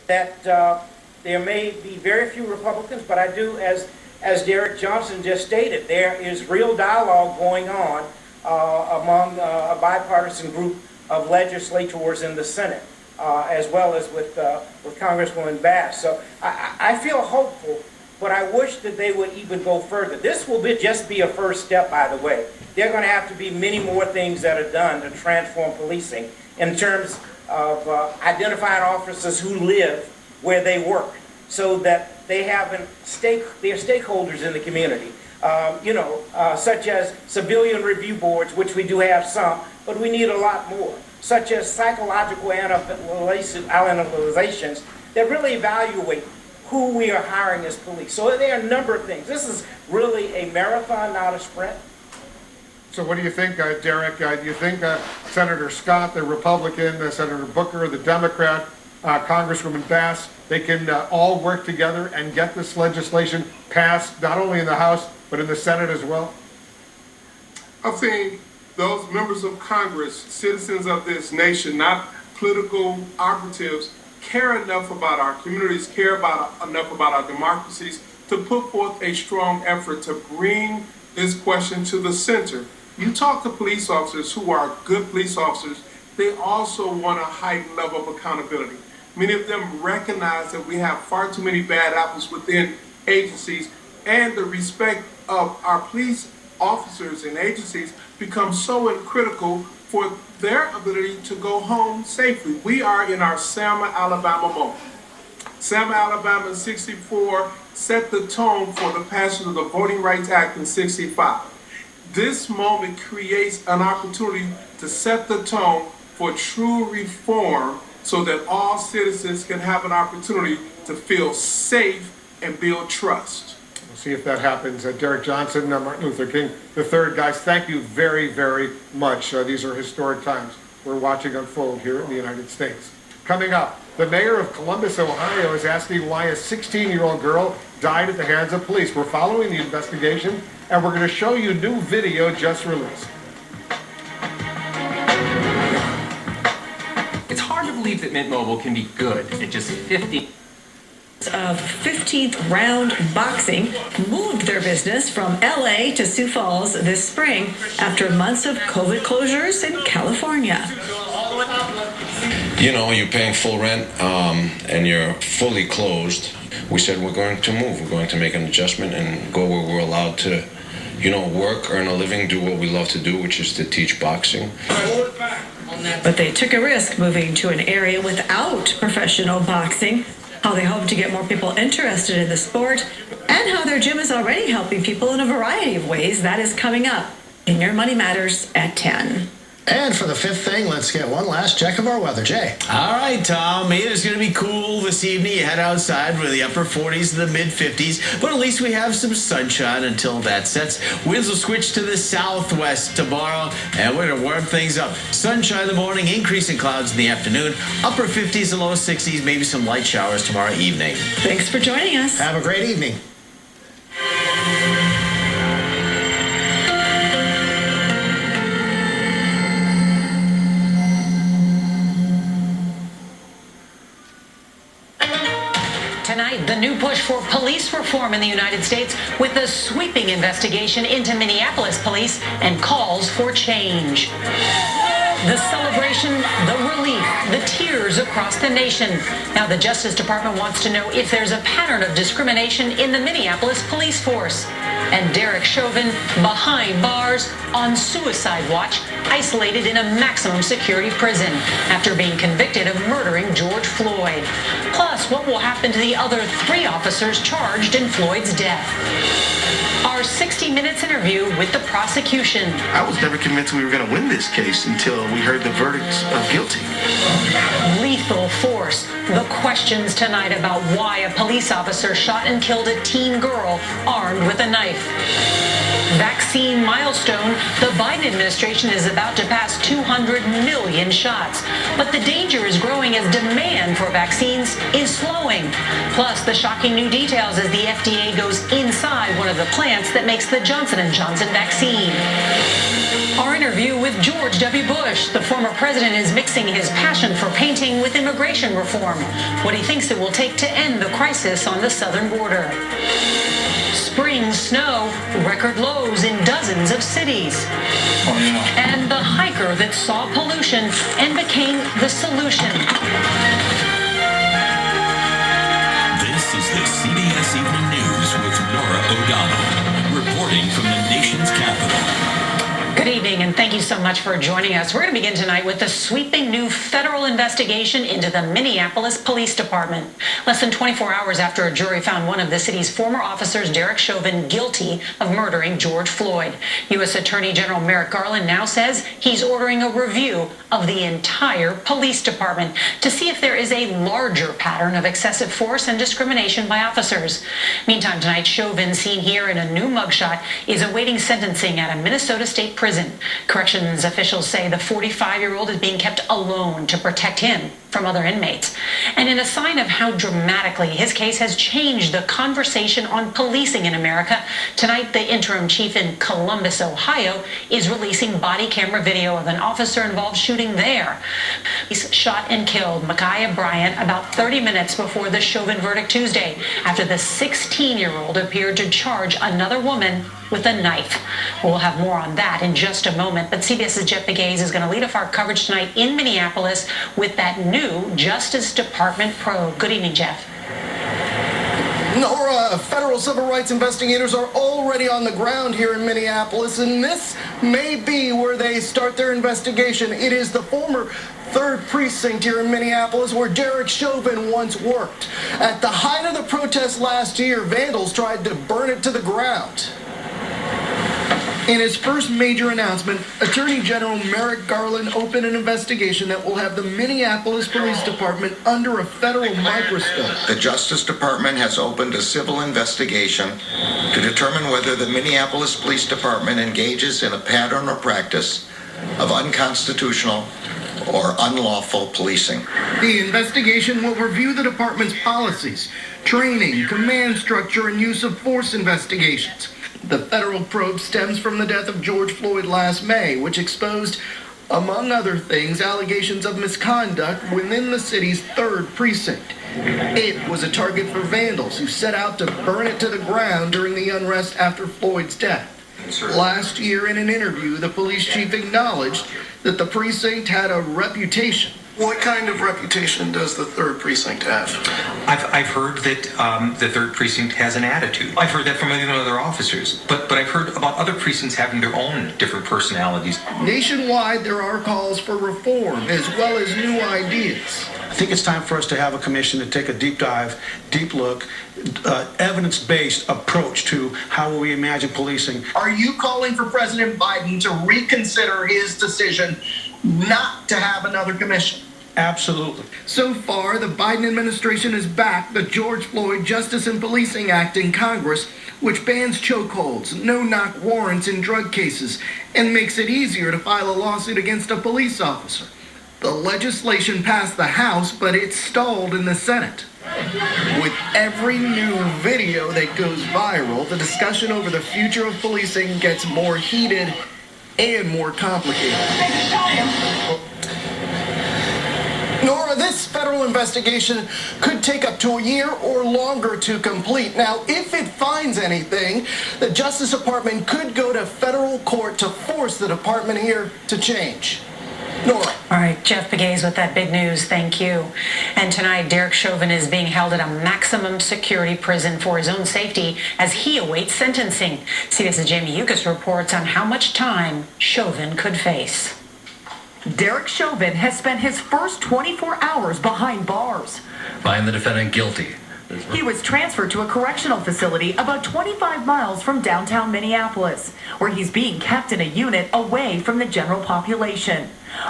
that there may be very few Republicans, but I do, as Derek Johnson just stated, there is real dialogue going on among a bipartisan group of legislators in the Senate, as well as with Congresswoman Bass. So I feel hopeful, but I wish that they would even go further. This will just be a first step, by the way. There are going to have to be many more things that are done to transform policing in terms of identifying officers who live where they work, so that they have their stakeholders in the community. Such as civilian review boards, which we do have some, but we need a lot more. Such as psychological analyzations that really evaluate who we are hiring as police. So there are a number of things. This is really a marathon, not a sprint. So what do you think, Derek? Do you think Senator Scott, the Republican, Senator Booker, the Democrat, Congresswoman Bass, they can all work together and get this legislation passed, not only in the House, but in the Senate as well? I think those members of Congress, citizens of this nation, not political operatives, care enough about our communities, care enough about our democracies to put forth a strong effort to bring this question to the center. You talk to police officers who are good police officers, they also want a heightened level of accountability. Many of them recognize that we have far too many bad apples within agencies, and the respect of our police officers and agencies becomes so critical for their ability to go home safely. We are in our Selma, Alabama moment. Selma, Alabama in '64 set the tone for the passage of the Voting Rights Act in '65. This moment creates an opportunity to set the tone for true reform so that all citizens can have an opportunity to feel safe and build trust. We'll see if that happens. Derek Johnson, Martin Luther King III. Guys, thank you very, very much. These are historic times we're watching unfold here in the United States. Coming up, the mayor of Columbus, Ohio is asking why a 16-year-old girl died at the hands of police. We're following the investigation, and we're going to show you new video just released. It's hard to believe that Mint Mobile can be good at just 50. Of 15th Round Boxing moved their business from LA to Sioux Falls this spring after months of COVID closures in California. You know, you're paying full rent and you're fully closed. We said we're going to move. We're going to make an adjustment and go where we're allowed to, work, earn a living, do what we love to do, which is to teach boxing. But they took a risk moving to an area without professional boxing. How they hope to get more people interested in the sport, and how their gym is already helping people in a variety of ways. That is coming up in Your Money Matters at 10. And for the fifth thing, let's get one last check of our weather. Jay. All right, Tom. It is going to be cool this evening. You head outside with the upper 40s to the mid 50s, but at least we have some sunshine until that sets. Winds will switch to the southwest tomorrow, and we're going to warm things up. Sunshine in the morning, increasing clouds in the afternoon, upper 50s and low 60s, maybe some light showers tomorrow evening. Thanks for joining us. Have a great evening. Tonight, the new push for police reform in the United States with a sweeping investigation into Minneapolis police and calls for change. The celebration, the relief, the tears across the nation. Now the Justice Department wants to know if there's a pattern of discrimination in the Minneapolis police force. And Derek Chauvin behind bars on suicide watch, isolated in a maximum security prison after being convicted of murdering George Floyd. Plus, what will happen to the other 3 officers charged in Floyd's death? Our 60 Minutes interview with the prosecution. I was never convinced we were going to win this case until we heard the verdict of guilty. Lethal force. The questions tonight about why a police officer shot and killed a teen girl armed with a knife. Vaccine milestone. The Biden administration is about to pass 200 million shots. But the danger is growing as demand for vaccines is slowing. Plus, the shocking new details as the FDA goes inside one of the plants that makes the Johnson & Johnson vaccine. Our interview with George W. Bush. Bush, the former president is mixing his passion for painting with immigration reform, what he thinks it will take to end the crisis on the southern border. Spring snow, record lows in dozens of cities. And the hiker that saw pollution and became the solution. This is the CBS Evening News with Norah O'Donnell, reporting from the nation's capital. Good evening, and thank you so much for joining us. We're going to begin tonight with the sweeping new federal investigation into the Minneapolis Police Department. Less than 24 hours after a jury found one of the city's former officers, Derek Chauvin, guilty of murdering George Floyd. U.S. Attorney General Merrick Garland now says he's ordering a review of the entire police department to see if there is a larger pattern of excessive force and discrimination by officers. Meantime, tonight, Chauvin, seen here in a new mugshot, is awaiting sentencing at a Minnesota state prison. Corrections officials say the 45-year-old is being kept alone to protect him from other inmates. And in a sign of how dramatically his case has changed the conversation on policing in America, tonight the interim chief in Columbus, Ohio, is releasing body camera video of an officer-involved shooting there. He's shot and killed Micaiah Bryant about 30 minutes before the Chauvin verdict Tuesday, after the 16-year-old appeared to charge another woman with a knife. We'll have more on that in just a moment, but CBS's Jeff Begayes is going to lead off our coverage tonight in Minneapolis with that new Justice Department probe. Good evening, Jeff. Norah, federal civil rights investigators are already on the ground here in Minneapolis, and this may be where they start their investigation. It is the former 3rd Precinct here in Minneapolis where Derek Chauvin once worked. At the height of the protest last year, vandals tried to burn it to the ground. In his first major announcement, Attorney General Merrick Garland opened an investigation that will have the Minneapolis Police Department under a federal microscope. The Justice Department has opened a civil investigation to determine whether the Minneapolis Police Department engages in a pattern or practice of unconstitutional or unlawful policing. The investigation will review the department's policies, training, command structure, and use of force investigations. The federal probe stems from the death of George Floyd last May, which exposed, among other things, allegations of misconduct within the city's 3rd Precinct. It was a target for vandals who set out to burn it to the ground during the unrest after Floyd's death. Last year, in an interview, the police chief acknowledged that the precinct had a reputation. What kind of reputation does the 3rd Precinct have? I've heard that the 3rd Precinct has an attitude. I've heard that from even other officers. But I've heard about other precincts having their own different personalities. Nationwide, there are calls for reform as well as new ideas. I think it's time for us to have a commission to take a deep dive, deep look, evidence-based approach to how we imagine policing. Are you calling for President Biden to reconsider his decision not to have another commission? Absolutely. So far, the Biden administration has backed the George Floyd Justice and Policing Act in Congress, which bans chokeholds, no-knock warrants in drug cases, and makes it easier to file a lawsuit against a police officer. The legislation passed the House, but it's stalled in the Senate. With every new video that goes viral, the discussion over the future of policing gets more heated and more complicated. Norah, this federal investigation could take up to a year or longer to complete. Now, if it finds anything, the Justice Department could go to federal court to force the department here to change. Norah. All right, Jeff Begayes with that big news. Thank you. And tonight, Derek Chauvin is being held at a maximum security prison for his own safety as he awaits sentencing. CBS's SIOUX reports on how much time Chauvin could face. Derek Chauvin has spent his first 24 hours behind bars. Find the defendant guilty. He was transferred to a correctional facility about 25 miles from downtown Minneapolis, where he's being kept in a unit away from the general population.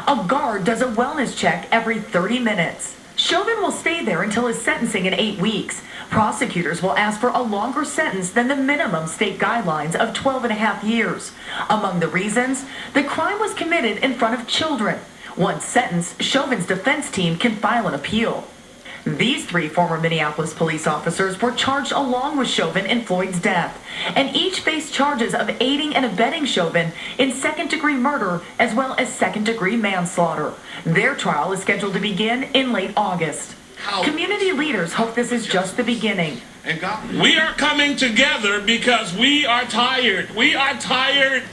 A guard does a wellness check every 30 minutes. Chauvin will stay there until his sentencing in 8 weeks. Prosecutors will ask for a longer sentence than the minimum state guidelines of 12.5 years. Among the reasons, the crime was committed in front of children. Once sentenced, Chauvin's defense team can file an appeal. These 3 former Minneapolis police officers were charged along with Chauvin in Floyd's death, and each faced charges of aiding and abetting Chauvin in second-degree murder as well as second-degree manslaughter. Their trial is scheduled to begin in late August. Community leaders hope this is just the beginning. We are coming together because we are tired. We are tired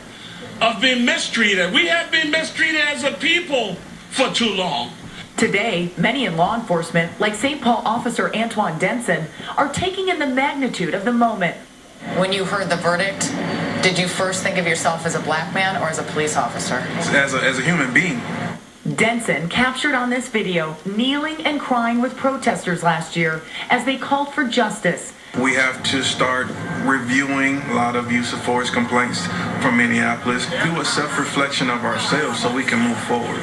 of being mistreated. We have been mistreated as a people for too long. Today, many in law enforcement, like St. Paul officer Antoine Denson, are taking in the magnitude of the moment. When you heard the verdict, did you first think of yourself as a black man or as a police officer? As a human being. Denson captured on this video kneeling and crying with protesters last year as they called for justice. We have to start reviewing a lot of use of force complaints from Minneapolis, do a self-reflection of ourselves so we can move forward.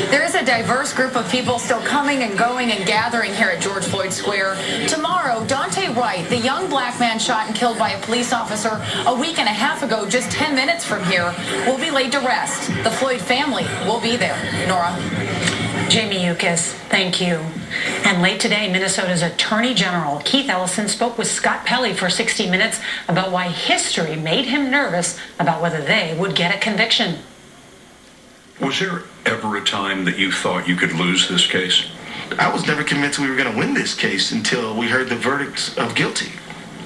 There is a diverse group of people still coming and going and gathering here at George Floyd Square. Tomorrow, Daunte Wright, the young black man shot and killed by a police officer a week and a half ago, just 10 minutes from here, will be laid to rest. The Floyd family will be there. Nora. SIOUX, thank you. And late today, Minnesota's Attorney General Keith Ellison spoke with Scott Pelley for 60 Minutes about why history made him nervous about whether they would get a conviction. Was there ever a time that you thought you could lose this case? I was never convinced we were going to win this case until we heard the verdict of guilty.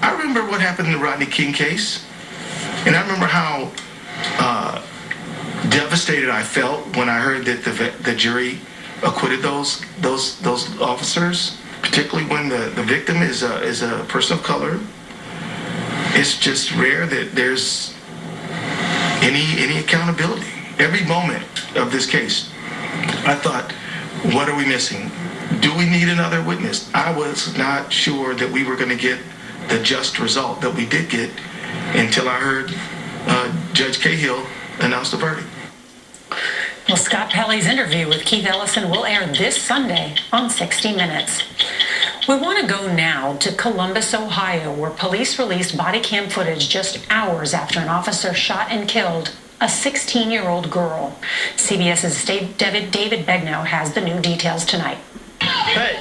I remember what happened in the Rodney King case, and I remember how devastated I felt when I heard that the jury acquitted those officers, particularly when the victim is a person of color. It's just rare that there's any accountability. Every moment of this case, I thought, what are we missing? Do we need another witness? I was not sure that we were going to get the just result that we did get until I heard Judge Cahill announce the verdict. Well, Scott Pelley's interview with Keith Ellison will air this Sunday on 60 Minutes. We want to go now to Columbus, Ohio, where police released body cam footage just hours after an officer shot and killed a 16-year-old girl. CBS's David Begnaud has the new details tonight. Hey,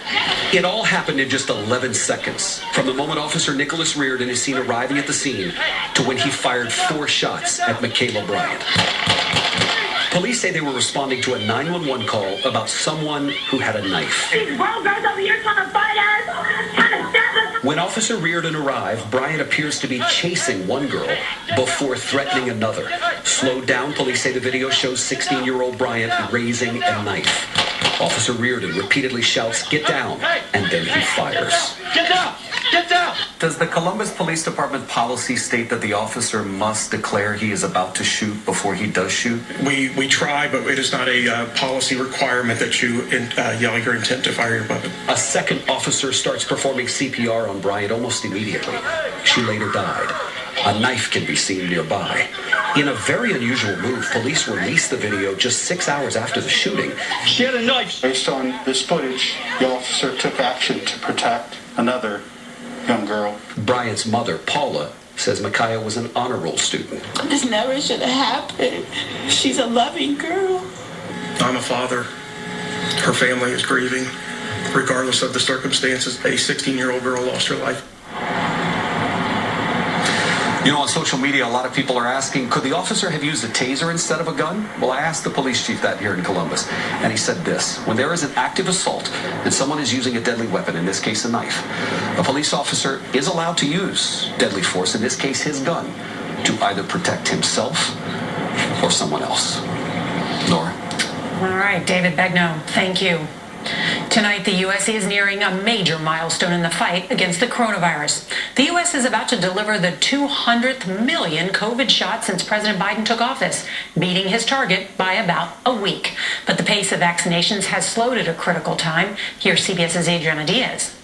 it all happened in just 11 seconds. From the moment Officer Nicholas Reardon is seen arriving at the scene to when he fired 4 shots at Michaela Bryant. Police say they were responding to a 911 call about someone who had a knife. These brown guys over here trying to fight us, trying to stab us. When Officer Reardon arrived, Bryant appears to be chasing one girl before threatening another. Slowed down, police say the video shows 16-year-old Bryant raising a knife. Officer Reardon repeatedly shouts, "Get down," and then he fires. Get down! Get down! Does the Columbus Police Department policy state that the officer must declare he is about to shoot before he does shoot? We try, but it is not a policy requirement that you yell your intent to fire your weapon. A second officer starts performing CPR on Bryant almost immediately. She later died. A knife can be seen nearby. In a very unusual move, police released the video just 6 hours after the shooting. She had a knife. Based on this footage, the officer took action to protect another young girl. Bryant's mother, Paula, says Micaiah was an honor roll student. This never should have happened. She's a loving girl. I'm a father. Her family is grieving. Regardless of the circumstances, a 16-year-old girl lost her life. You know, on social media, a lot of people are asking, could the officer have used a taser instead of a gun? Well, I asked the police chief that here in Columbus, and he said this: when there is an active assault and someone is using a deadly weapon, in this case a knife, a police officer is allowed to use deadly force, in this case his gun, to either protect himself or someone else. Nora? All right, David Begnaud, thank you. Tonight, the U.S. is nearing a major milestone in the fight against the coronavirus. The U.S. is about to deliver the 200th million COVID shots since President Biden took office, beating his target by about a week. But the pace of vaccinations has slowed at a critical time. Here's CBS's Adriana Diaz.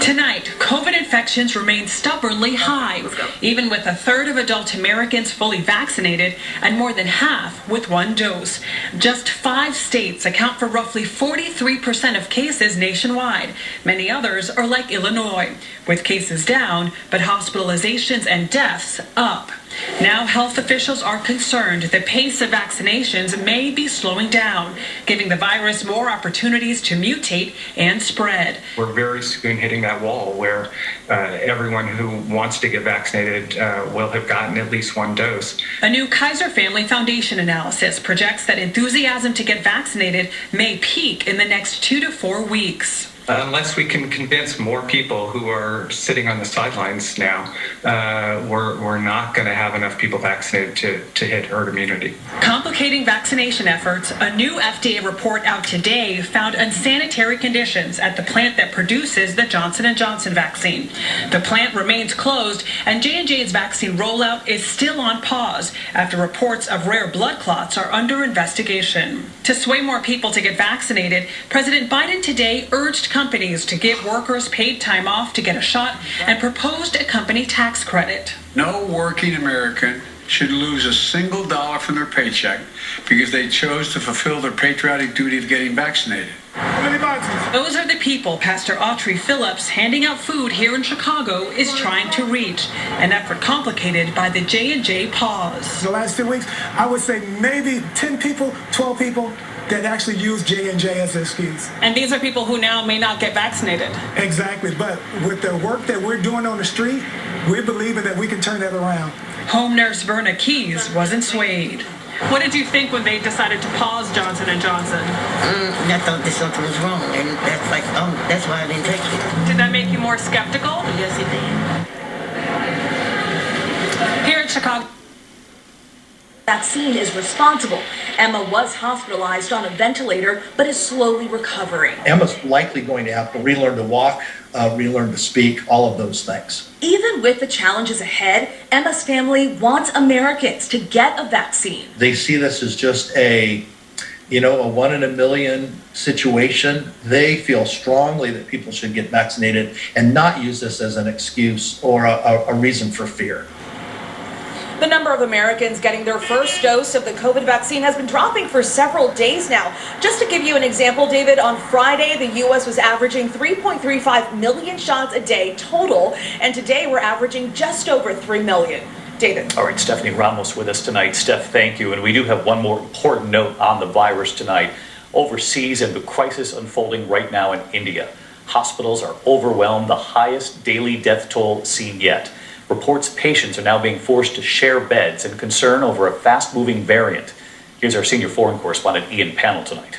Tonight, COVID infections remain stubbornly high, even with 1/3 of adult Americans fully vaccinated and more than half with 1 dose. Just 5 states account for roughly 43% of cases nationwide. Many others are like Illinois, with cases down, but hospitalizations and deaths up. Now health officials are concerned the pace of vaccinations may be slowing down, giving the virus more opportunities to mutate and spread. We're very soon hitting that wall where everyone who wants to get vaccinated will have gotten at least one dose. A new Kaiser Family Foundation analysis projects that enthusiasm to get vaccinated may peak in the next 2 to 4 weeks. Unless we can convince more people who are sitting on the sidelines now, we're not going to have enough people vaccinated to hit herd immunity. Complicating vaccination efforts, a new FDA report out today found unsanitary conditions at the plant that produces the Johnson & Johnson vaccine. The plant remains closed, and J&J's vaccine rollout is still on pause after reports of rare blood clots are under investigation. To sway more people to get vaccinated, President Biden today urged companies to give workers paid time off to get a shot and proposed a company tax credit. No working American should lose a single dollar from their paycheck because they chose to fulfill their patriotic duty of getting vaccinated. Those are the people Pastor Autry Phillips, handing out food here in Chicago, is trying to reach, an effort complicated by the J&J pause. The last 2 weeks, I would say maybe 10 people, 12 people that actually use J&J as an excuse. And these are people who now may not get vaccinated. Exactly, but with the work that we're doing on the street, we're believing that we can turn that around. Home nurse Verna Keys wasn't swayed. What did you think when they decided to pause Johnson & Johnson? I thought that something was wrong, and that's why I didn't take it. Did that make you more skeptical? Yes, it did. Here in Chicago, vaccine is responsible. Emma was hospitalized on a ventilator, but is slowly recovering. Emma's likely going to have to relearn to walk, relearn to speak, all of those things. Even with the challenges ahead, Emma's family wants Americans to get a vaccine. They see this as just a 1 in a million situation. They feel strongly that people should get vaccinated and not use this as an excuse or a reason for fear. The number of Americans getting their first dose of the COVID vaccine has been dropping for several days now. Just to give you an example, David, on Friday, the U.S. was averaging 3.35 million shots a day total, and today we're averaging just over 3 million. David. All right, Stephanie Ramos with us tonight. Steph, thank you. And we do have one more important note on the virus tonight. Overseas and the crisis unfolding right now in India. Hospitals are overwhelmed, the highest daily death toll seen yet. Reports patients are now being forced to share beds and concern over a fast-moving variant. Here's our senior foreign correspondent, Ian Pannell, tonight.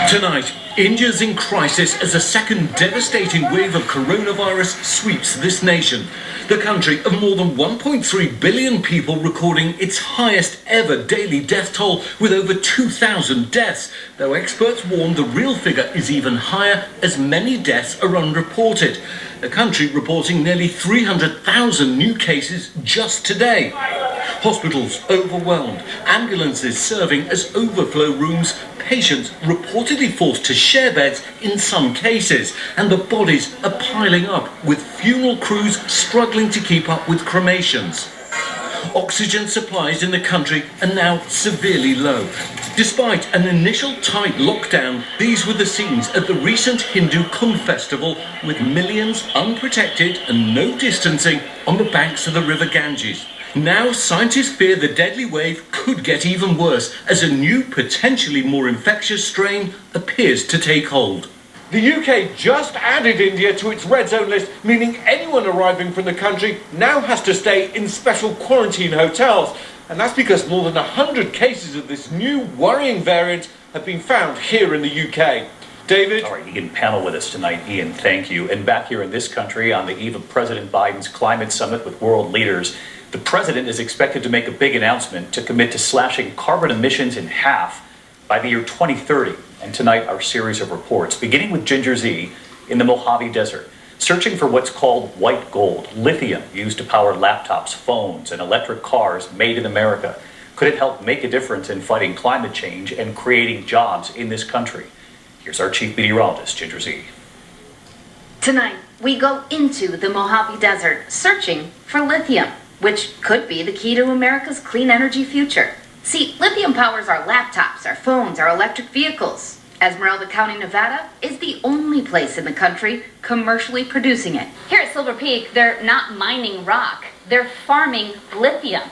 Tonight, India's in crisis as a second devastating wave of coronavirus sweeps this nation. The country of more than 1.3 billion people recording its highest ever daily death toll with over 2,000 deaths, though experts warn the real figure is even higher as many deaths are unreported. The country reporting nearly 300,000 new cases just today. Hospitals overwhelmed, ambulances serving as overflow rooms, patients reportedly forced to share beds in some cases, and the bodies are piling up with funeral crews struggling to keep up with cremations. Oxygen supplies in the country are now severely low. Despite an initial tight lockdown, these were the scenes at the recent Hindu Kumbh festival with millions unprotected and no distancing on the banks of the river Ganges. Now scientists fear the deadly wave could get even worse as a new, potentially more infectious strain appears to take hold. The UK just added India to its red zone list, meaning anyone arriving from the country now has to stay in special quarantine hotels. And that's because more than 100 cases of this new worrying variant have been found here in the UK. David? All right, Ian Pannell with us tonight. Ian, thank you. And back here in this country on the eve of President Biden's climate summit with world leaders, the president is expected to make a big announcement to commit to slashing carbon emissions in half by the year 2030. And tonight, our series of reports, beginning with Ginger Z in the Mojave Desert, searching for what's called white gold, lithium used to power laptops, phones, and electric cars made in America. Could it help make a difference in fighting climate change and creating jobs in this country? Here's our chief meteorologist, Ginger Z. Tonight, we go into the Mojave Desert searching for lithium, which could be the key to America's clean energy future. See, lithium powers our laptops, our phones, our electric vehicles. Esmeralda County, Nevada is the only place in the country commercially producing it. Here at Silver Peak, they're not mining rock, they're farming lithium.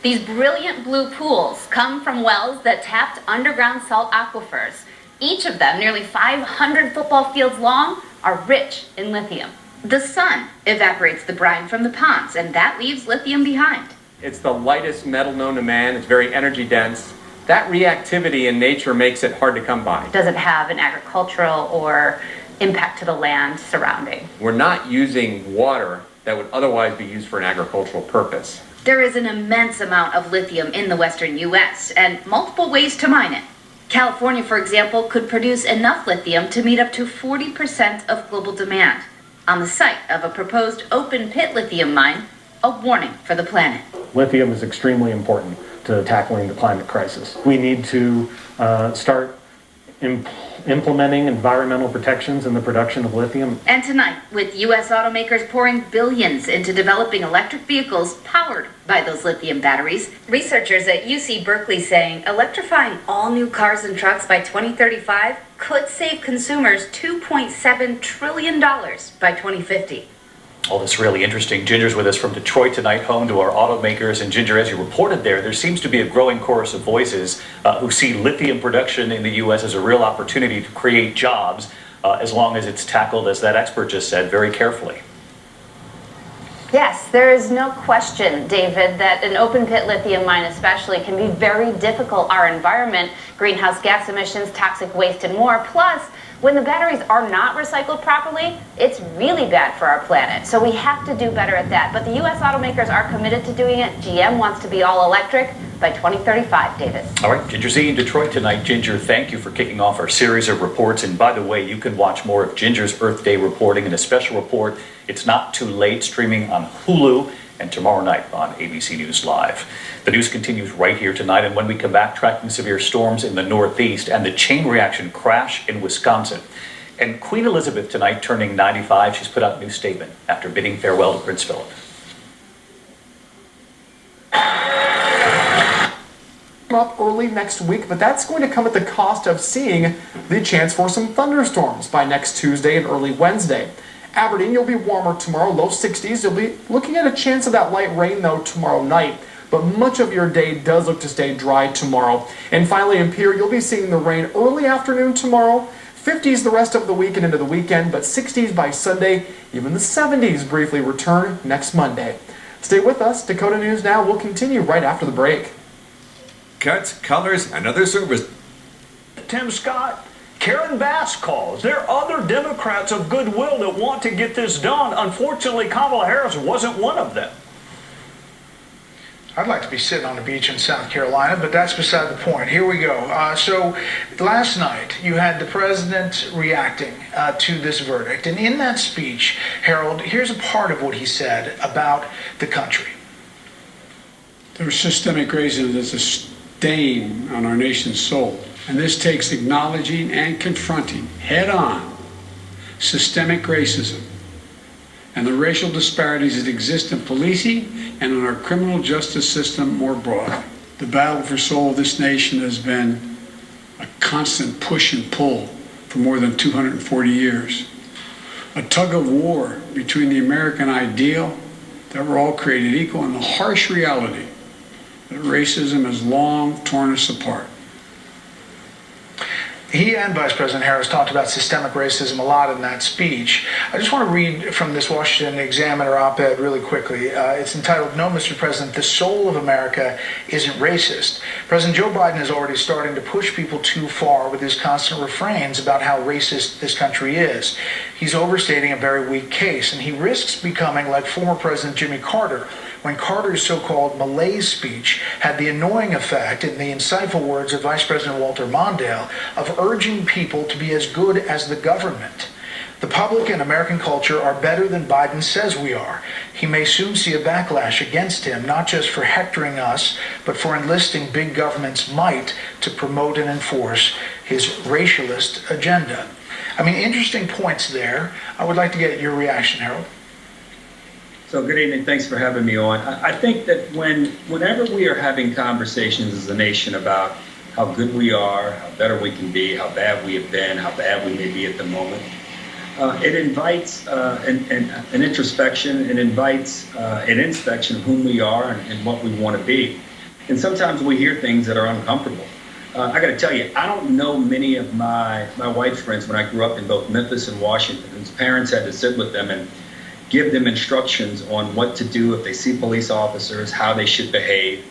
These brilliant blue pools come from wells that tapped underground salt aquifers. Each of them, nearly 500 football fields long, are rich in lithium. The sun evaporates the brine from the ponds, and that leaves lithium behind. It's the lightest metal known to man. It's very energy dense. That reactivity in nature makes it hard to come by. Does it have an agricultural or impact to the land surrounding? We're not using water that would otherwise be used for an agricultural purpose. There is an immense amount of lithium in the western U.S. and multiple ways to mine it. California, for example, could produce enough lithium to meet up to 40% of global demand. On the site of a proposed open-pit lithium mine, a warning for the planet. Lithium is extremely important to tackling the climate crisis. We need to start implementing environmental protections in the production of lithium. And tonight, with U.S. automakers pouring billions into developing electric vehicles powered by those lithium batteries, researchers at UC Berkeley saying electrifying all new cars and trucks by 2035 could save consumers $2.7 trillion by 2050. All this really interesting. Ginger's with us from Detroit tonight, home to our automakers. And Ginger, as you reported there seems to be a growing chorus of voices who see lithium production in the U.S. as a real opportunity to create jobs, as long as it's tackled, as that expert just said, very carefully. Yes, there is no question, David, that an open pit lithium mine especially can be very difficult on our environment, greenhouse gas emissions, toxic waste, and more. Plus, when the batteries are not recycled properly, it's really bad for our planet. So we have to do better at that. But the U.S. automakers are committed to doing it. GM wants to be all electric by 2035, David. All right, Ginger Z in Detroit tonight. Ginger, thank you for kicking off our series of reports. And by the way, you can watch more of Ginger's Earth Day reporting in a special report, It's Not Too Late, streaming on Hulu and tomorrow night on ABC News Live. The news continues right here tonight, and when we come back, tracking severe storms in the Northeast and the chain reaction crash in Wisconsin. And Queen Elizabeth tonight turning 95. She's put out a new statement after bidding farewell to Prince Philip. Up early next week, but that's going to come at the cost of seeing the chance for some thunderstorms by next Tuesday and early Wednesday. Aberdeen, you'll be warmer tomorrow, low 60s. You'll be looking at a chance of that light rain, though, tomorrow night. But much of your day does look to stay dry tomorrow. And finally, in Pierre, you'll be seeing the rain early afternoon tomorrow. 50s the rest of the week and into the weekend, but 60s by Sunday. Even the 70s briefly return next Monday. Stay with us. Dakota News Now will continue right after the break. Cuts, colors, and other service. Tim Scott, Karen Bass calls. There are other Democrats of goodwill that want to get this done. Unfortunately, Kamala Harris wasn't one of them. I'd like to be sitting on the beach in South Carolina, but that's beside the point. Here we go. So last night, you had the president reacting to this verdict. And in that speech, Harold, here's a part of what he said about the country. There's systemic racism that's a stain on our nation's soul. And this takes acknowledging and confronting head-on systemic racism and the racial disparities that exist in policing and in our criminal justice system more broadly. The battle for soul of this nation has been a constant push and pull for more than 240 years. A tug of war between the American ideal that we're all created equal and the harsh reality that racism has long torn us apart. He and Vice President Harris talked about systemic racism a lot in that speech. I just want to read from this Washington Examiner op-ed really quickly. It's entitled, "No, Mr. President, the soul of America isn't racist." President Joe Biden is already starting to push people too far with his constant refrains about how racist this country is. He's overstating a very weak case, and he risks becoming like former President Jimmy Carter, when Carter's so-called malaise speech had the annoying effect, in the insightful words of Vice President Walter Mondale, of urging people to be as good as the government. The public and American culture are better than Biden says we are. He may soon see a backlash against him, not just for hectoring us, but for enlisting big government's might to promote and enforce his racialist agenda. I mean, interesting points there. I would like to get your reaction, Harold. So good evening. Thanks for having me on. I think that whenever we are having conversations as a nation about how good we are, how better we can be, how bad we have been, how bad we may be at the moment. It invites an introspection, it invites an inspection of whom we are and what we want to be. And sometimes we hear things that are uncomfortable. I got to tell you, I don't know many of my white friends when I grew up in both Memphis and Washington whose parents had to sit with them and give them instructions on what to do if they see police officers, how they should behave.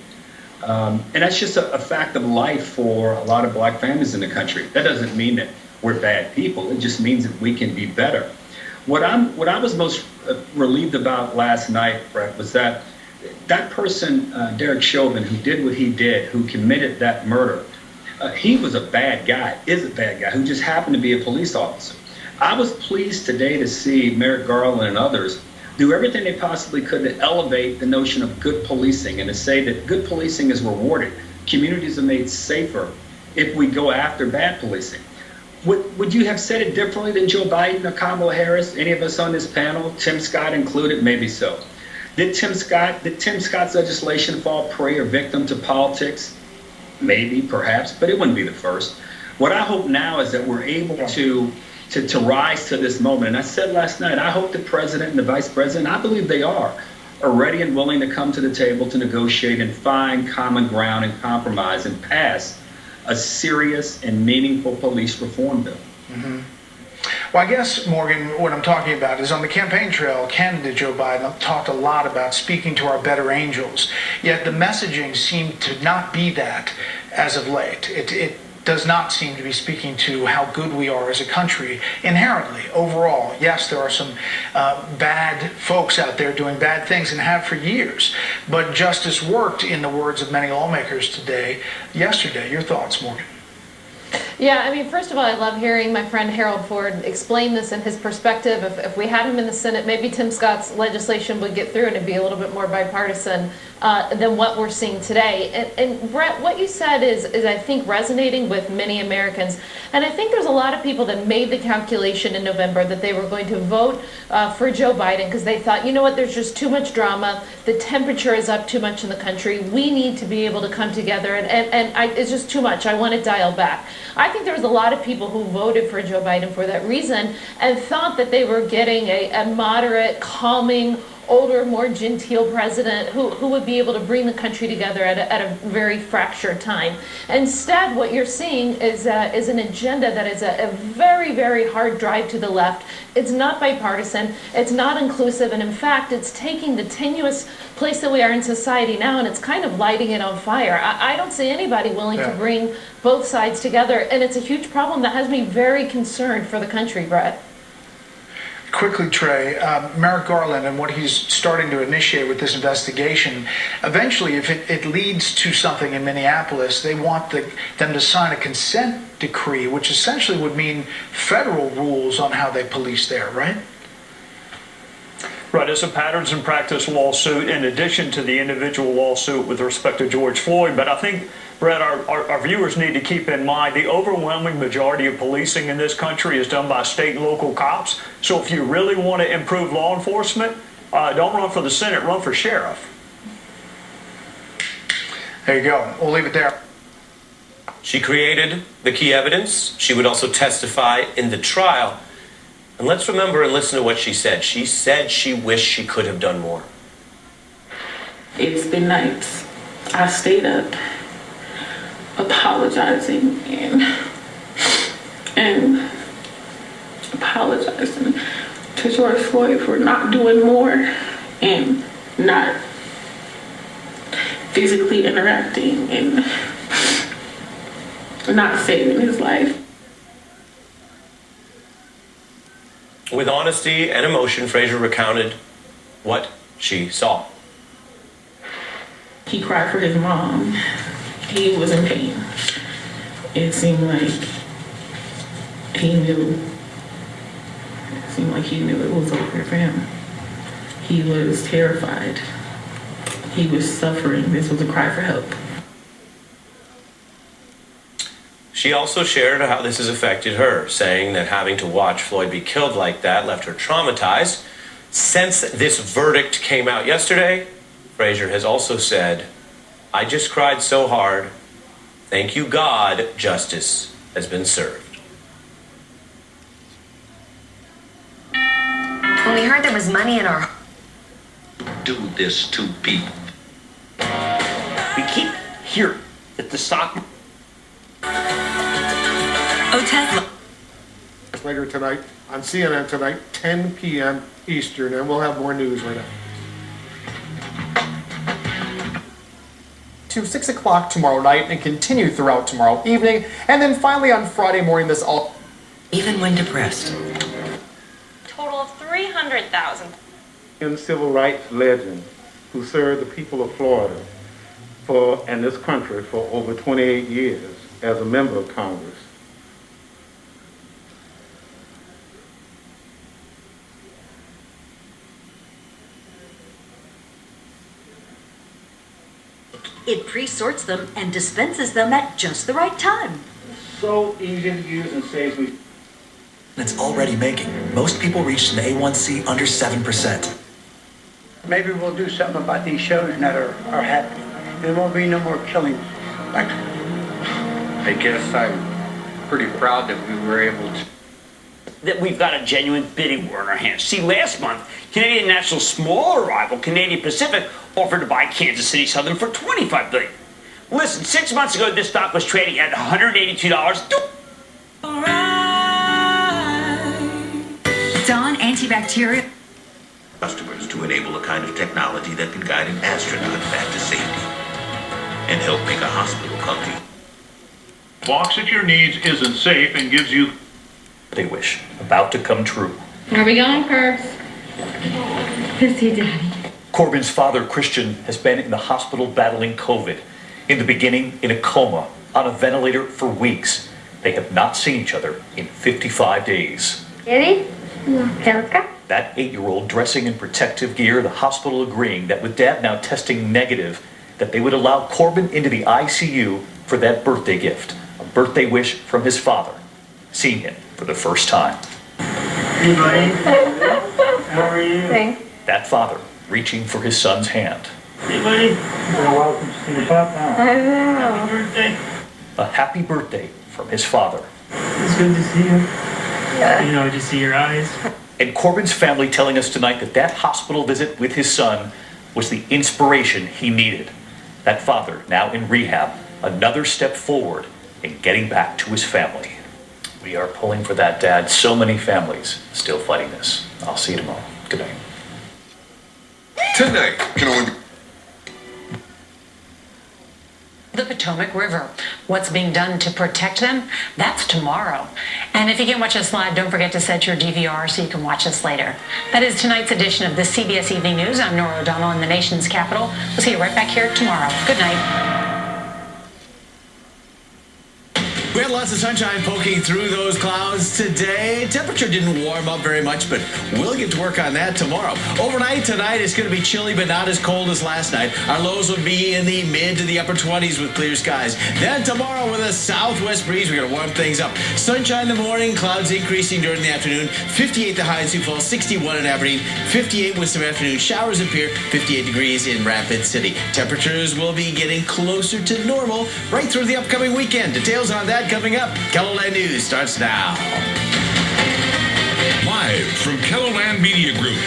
And that's just a fact of life for a lot of black families in the country. That doesn't mean that we're bad people. It just means that we can be better. What I was most relieved about last night, Brett, was that person, Derek Chauvin, who did what he did, who committed that murder, he was a bad guy, is a bad guy, who just happened to be a police officer. I was pleased today to see Merrick Garland and others do everything they possibly could to elevate the notion of good policing and to say that good policing is rewarded. Communities are made safer if we go after bad policing. Would you have said it differently than Joe Biden or Kamala Harris? Any of us on this panel, Tim Scott included? Maybe so. Did Tim Scott's legislation fall prey or victim to politics? Maybe, perhaps, but it wouldn't be the first. What I hope now is that we're able to rise to this moment. And I said last night, I hope the president and the vice president, I believe they are ready and willing to come to the table to negotiate and find common ground and compromise and pass a serious and meaningful police reform bill. Mm-hmm. Well, I guess, Morgan, what I'm talking about is on the campaign trail, candidate Joe Biden talked a lot about speaking to our better angels, yet the messaging seemed to not be that as of late. It does not seem to be speaking to how good we are as a country inherently, overall. Yes, there are some bad folks out there doing bad things and have for years, but justice worked, in the words of many lawmakers yesterday. Your thoughts, Morgan? Yeah, I mean, first of all, I love hearing my friend Harold Ford explain this in his perspective. If we had him in the Senate, maybe Tim Scott's legislation would get through and it'd be a little bit more bipartisan than what we're seeing today. And Brett, what you said is I think resonating with many Americans. And I think there's a lot of people that made the calculation in November that they were going to vote for Joe Biden because they thought, you know what, there's just too much drama. The temperature is up too much in the country. We need to be able to come together and it's just too much. I want to dial back. I think there was a lot of people who voted for Joe Biden for that reason and thought that they were getting a moderate, calming, older, more genteel president who would be able to bring the country together at a very fractured time. Instead, what you're seeing is an agenda that is a very, very hard drive to the left. It's not bipartisan, it's not inclusive, and in fact, it's taking the tenuous place that we are in society now and it's kind of lighting it on fire. I don't see anybody willing to bring both sides together, and it's a huge problem that has me very concerned for the country, Brett. Quickly, Trey, Merrick Garland and what he's starting to initiate with this investigation, eventually, if it leads to something in Minneapolis, they want them to sign a consent decree, which essentially would mean federal rules on how they police there, right? Right, it's a patterns and practice lawsuit in addition to the individual lawsuit with respect to George Floyd. But I think, Brett, our viewers need to keep in mind the overwhelming majority of policing in this country is done by state and local cops. So if you really want to improve law enforcement, don't run for the Senate, run for sheriff. There you go. We'll leave it there. She created the key evidence. She would also testify in the trial. And let's remember and listen to what she said. She said she wished she could have done more. It's been nights. I stayed up apologizing and apologizing to George Floyd for not doing more and not physically interacting and not saving his life. With honesty and emotion, Frazier recounted what she saw. He cried for his mom. He was in pain. It seemed like he knew. It seemed like he knew it was over for him. He was terrified. He was suffering. This was a cry for help. She also shared how this has affected her, saying that having to watch Floyd be killed like that left her traumatized. Since this verdict came out yesterday, Frazier has also said, "I just cried so hard Thank you, God, justice has been served. When we heard there was money in our... Do this to people. We keep hearing that the stock... Oh, Tesla. Later tonight on CNN tonight, 10 p.m. Eastern, and we'll have more news right now. To 6 o'clock tomorrow night and continue throughout tomorrow evening, and then finally on Friday morning this all... Even when depressed. Total of 300,000. And civil rights legend who served the people of Florida and this country for over 28 years as a member of Congress. It pre-sorts them and dispenses them at just the right time. So easy to use and saves me. It's already making most people reach an A1C under 7%. Maybe we'll do something about these shows that are happening. There won't be no more killings. Like, I guess I'm pretty proud that we were able to. That we've got a genuine bidding war in our hands. See, last month, Canadian National's smaller rival, Canadian Pacific, offered to buy Kansas City Southern for $25 billion. Listen, 6 months ago, this stock was trading at $182. Dawn antibacterial. Customers to enable a kind of technology that can guide an astronaut back to safety and help make a hospital comfy. Walks at your needs isn't safe and gives you. They wish about to come true. Are we going first? To see Daddy. Corbin's father, Christian, has been in the hospital battling COVID. In the beginning, in a coma, on a ventilator for weeks. They have not seen each other in 55 days. Ready? Okay, let's go. That 8-year-old dressing in protective gear, the hospital agreeing that with Dad now testing negative, that they would allow Corbin into the ICU for that birthday gift, a birthday wish from his father, seeing him for the first time. hey buddy, how are you? Thanks. That father reaching for his son's hand. Hey buddy, you're welcome to see your papa. I know. Happy birthday. A happy birthday from his father. It's good to see you. Yeah. You know, to see your eyes. And Corbin's family telling us tonight that that hospital visit with his son was the inspiration he needed. That father, now in rehab, another step forward in getting back to his family. We are pulling for that, Dad. So many families still fighting this. I'll see you tomorrow. Good night. Tonight can only be The Potomac River. What's being done to protect them? That's tomorrow. And if you can watch us live, don't forget to set your DVR so you can watch us later. That is tonight's edition of the CBS Evening News. I'm Nora O'Donnell in the nation's capital. We'll see you right back here tomorrow. Good night. We had lots of sunshine poking through those clouds today. Temperature didn't warm up very much, but we'll get to work on that tomorrow. Overnight tonight, it's going to be chilly, but not as cold as last night. Our lows will be in the mid to the upper 20s with clear skies. Then tomorrow with a southwest breeze, we're going to warm things up. Sunshine in the morning, clouds increasing during the afternoon. 58 the high in Sioux Falls, 61 in Aberdeen, 58 with some afternoon showers in Pierre, 58 degrees in Rapid City. Temperatures will be getting closer to normal right through the upcoming weekend. Details on that coming up. KELO News starts now. Live from KELO Media Group,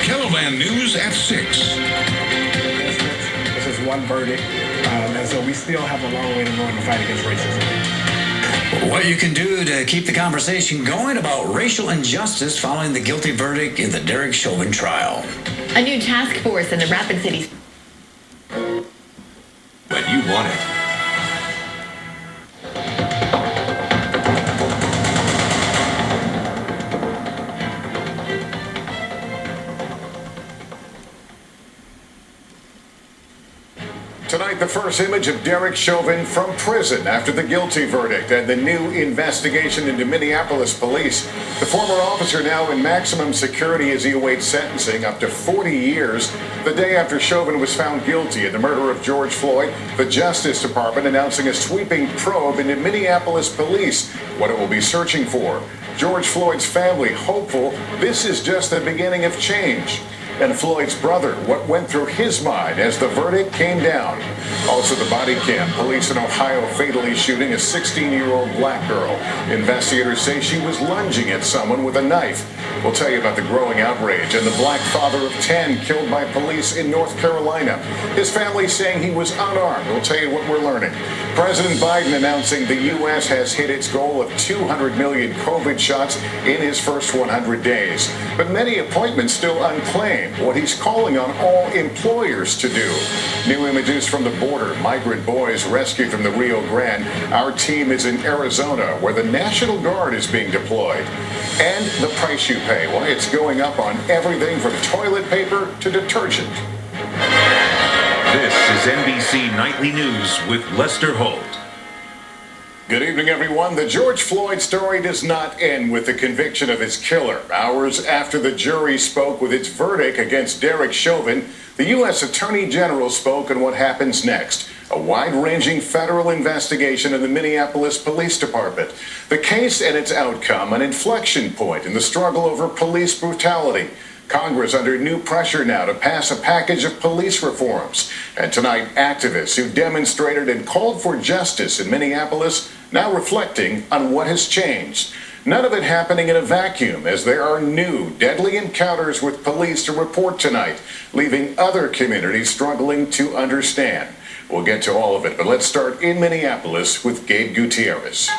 KELO News at 6. This is one verdict, and so we still have a long way to go in the fight against racism. What you can do to keep the conversation going about racial injustice following the guilty verdict in the Derek Chauvin trial. A new task force in the Rapid City. when you want it. Tonight, the first image of Derek Chauvin from prison after the guilty verdict and the new investigation into Minneapolis police. The former officer now in maximum security as he awaits sentencing up to 40 years. The day after Chauvin was found guilty in the murder of George Floyd, the Justice Department announcing a sweeping probe into Minneapolis police, what it will be searching for. George Floyd's family hopeful this is just the beginning of change. And Floyd's brother, what went through his mind as the verdict came down. Also the body cam. Police in Ohio fatally shooting a 16-year-old black girl. Investigators say she was lunging at someone with a knife. We'll tell you about the growing outrage and the black father of 10 killed by police in North Carolina. His family saying he was unarmed. We'll tell you what we're learning. President Biden announcing the U.S. has hit its goal of 200 million COVID shots in his first 100 days. But many appointments still unclaimed, what he's calling on all employers to do. New images from the border, migrant boys rescued from the Rio Grande. Our team is in Arizona, where the National Guard is being deployed. And the price you pay, why it's going up on everything from toilet paper to detergent. This is NBC Nightly News with Lester Holt. Good evening, everyone. The George Floyd story does not end with the conviction of his killer. Hours after the jury spoke with its verdict against Derek Chauvin, the U.S. Attorney General spoke on what happens next. A wide-ranging federal investigation in the Minneapolis Police Department. The case and its outcome, an inflection point in the struggle over police brutality. Congress under new pressure now to pass a package of police reforms. And tonight, activists who demonstrated and called for justice in Minneapolis now reflecting on what has changed. None of it happening in a vacuum, as there are new deadly encounters with police to report tonight, leaving other communities struggling to understand. We'll get to all of it, but let's start in Minneapolis with Gabe Gutierrez.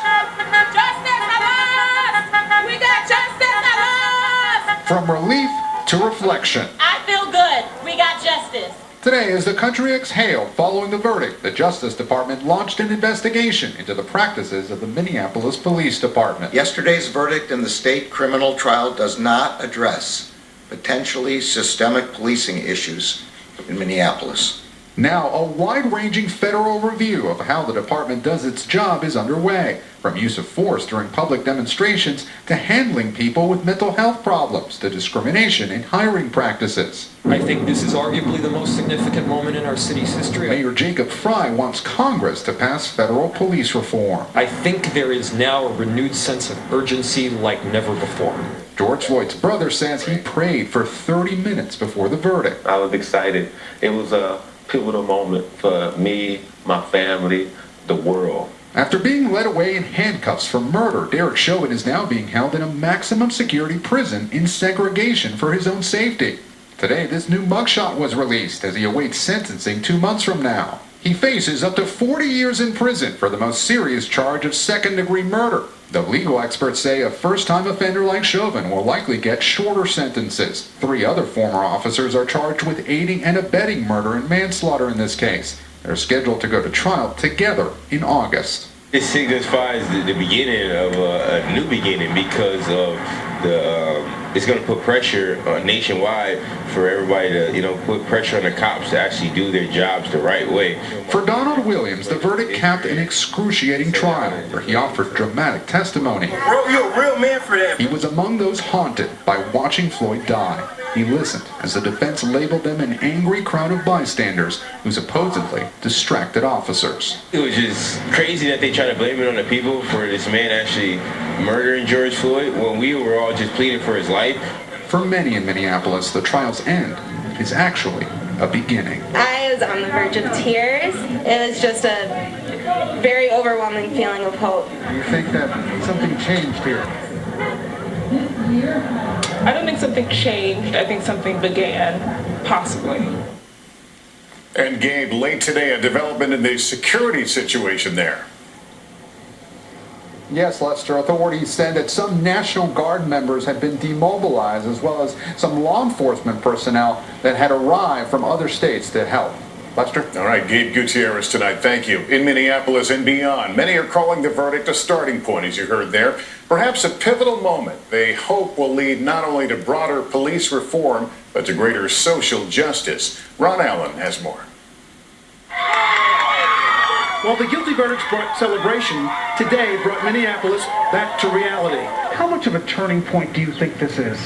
From relief to reflection. I feel good. We got justice. Today, as the country exhaled following the verdict, the Justice Department launched an investigation into the practices of the Minneapolis Police Department. Yesterday's verdict in the state criminal trial does not address potentially systemic policing issues in Minneapolis. Now, a wide-ranging federal review of how the department does its job is underway, from use of force during public demonstrations to handling people with mental health problems to discrimination in hiring practices. I think this is arguably the most significant moment in our city's history. Mayor Jacob Fry wants Congress to pass federal police reform. I think there is now a renewed sense of urgency like never before. George Floyd's brother says he prayed for 30 minutes before the verdict. I was excited. It was a pivotal moment for me, my family, the world. After being led away in handcuffs for murder, Derek Chauvin is now being held in a maximum security prison in segregation for his own safety. Today, this new mugshot was released as he awaits sentencing 2 months from now. He faces up to 40 years in prison for the most serious charge of second-degree murder. The legal experts say a first-time offender like Chauvin will likely get shorter sentences. 3 other former officers are charged with aiding and abetting murder and manslaughter in this case. They're scheduled to go to trial together in August. It signifies the beginning of a new beginning because of it's going to put pressure nationwide for everybody to, put pressure on the cops to actually do their jobs the right way. For Donald Williams, the verdict capped an excruciating trial where he offered dramatic testimony. You're a real man for that. He was among those haunted by watching Floyd die. He listened as the defense labeled them an angry crowd of bystanders who supposedly distracted officers. It was just crazy that they try to blame it on the people for this man actually murdering George Floyd when we were all just pleading for his life. For many in Minneapolis, the trial's end is actually a beginning. I was on the verge of tears. It was just a very overwhelming feeling of hope. Do you think that something changed here? I don't think something changed. I think something began, possibly. And Gabe, late today, a development in the security situation there. Yes, Lester. Authorities said that some National Guard members had been demobilized, as well as some law enforcement personnel that had arrived from other states to help. Lester? All right, Gabe Gutierrez tonight. Thank you. In Minneapolis and beyond, many are calling the verdict a starting point, as you heard there. Perhaps a pivotal moment they hope will lead not only to broader police reform, but to greater social justice. Ron Allen has more. While the guilty verdicts brought celebration, today brought Minneapolis back to reality. How much of a turning point do you think this is?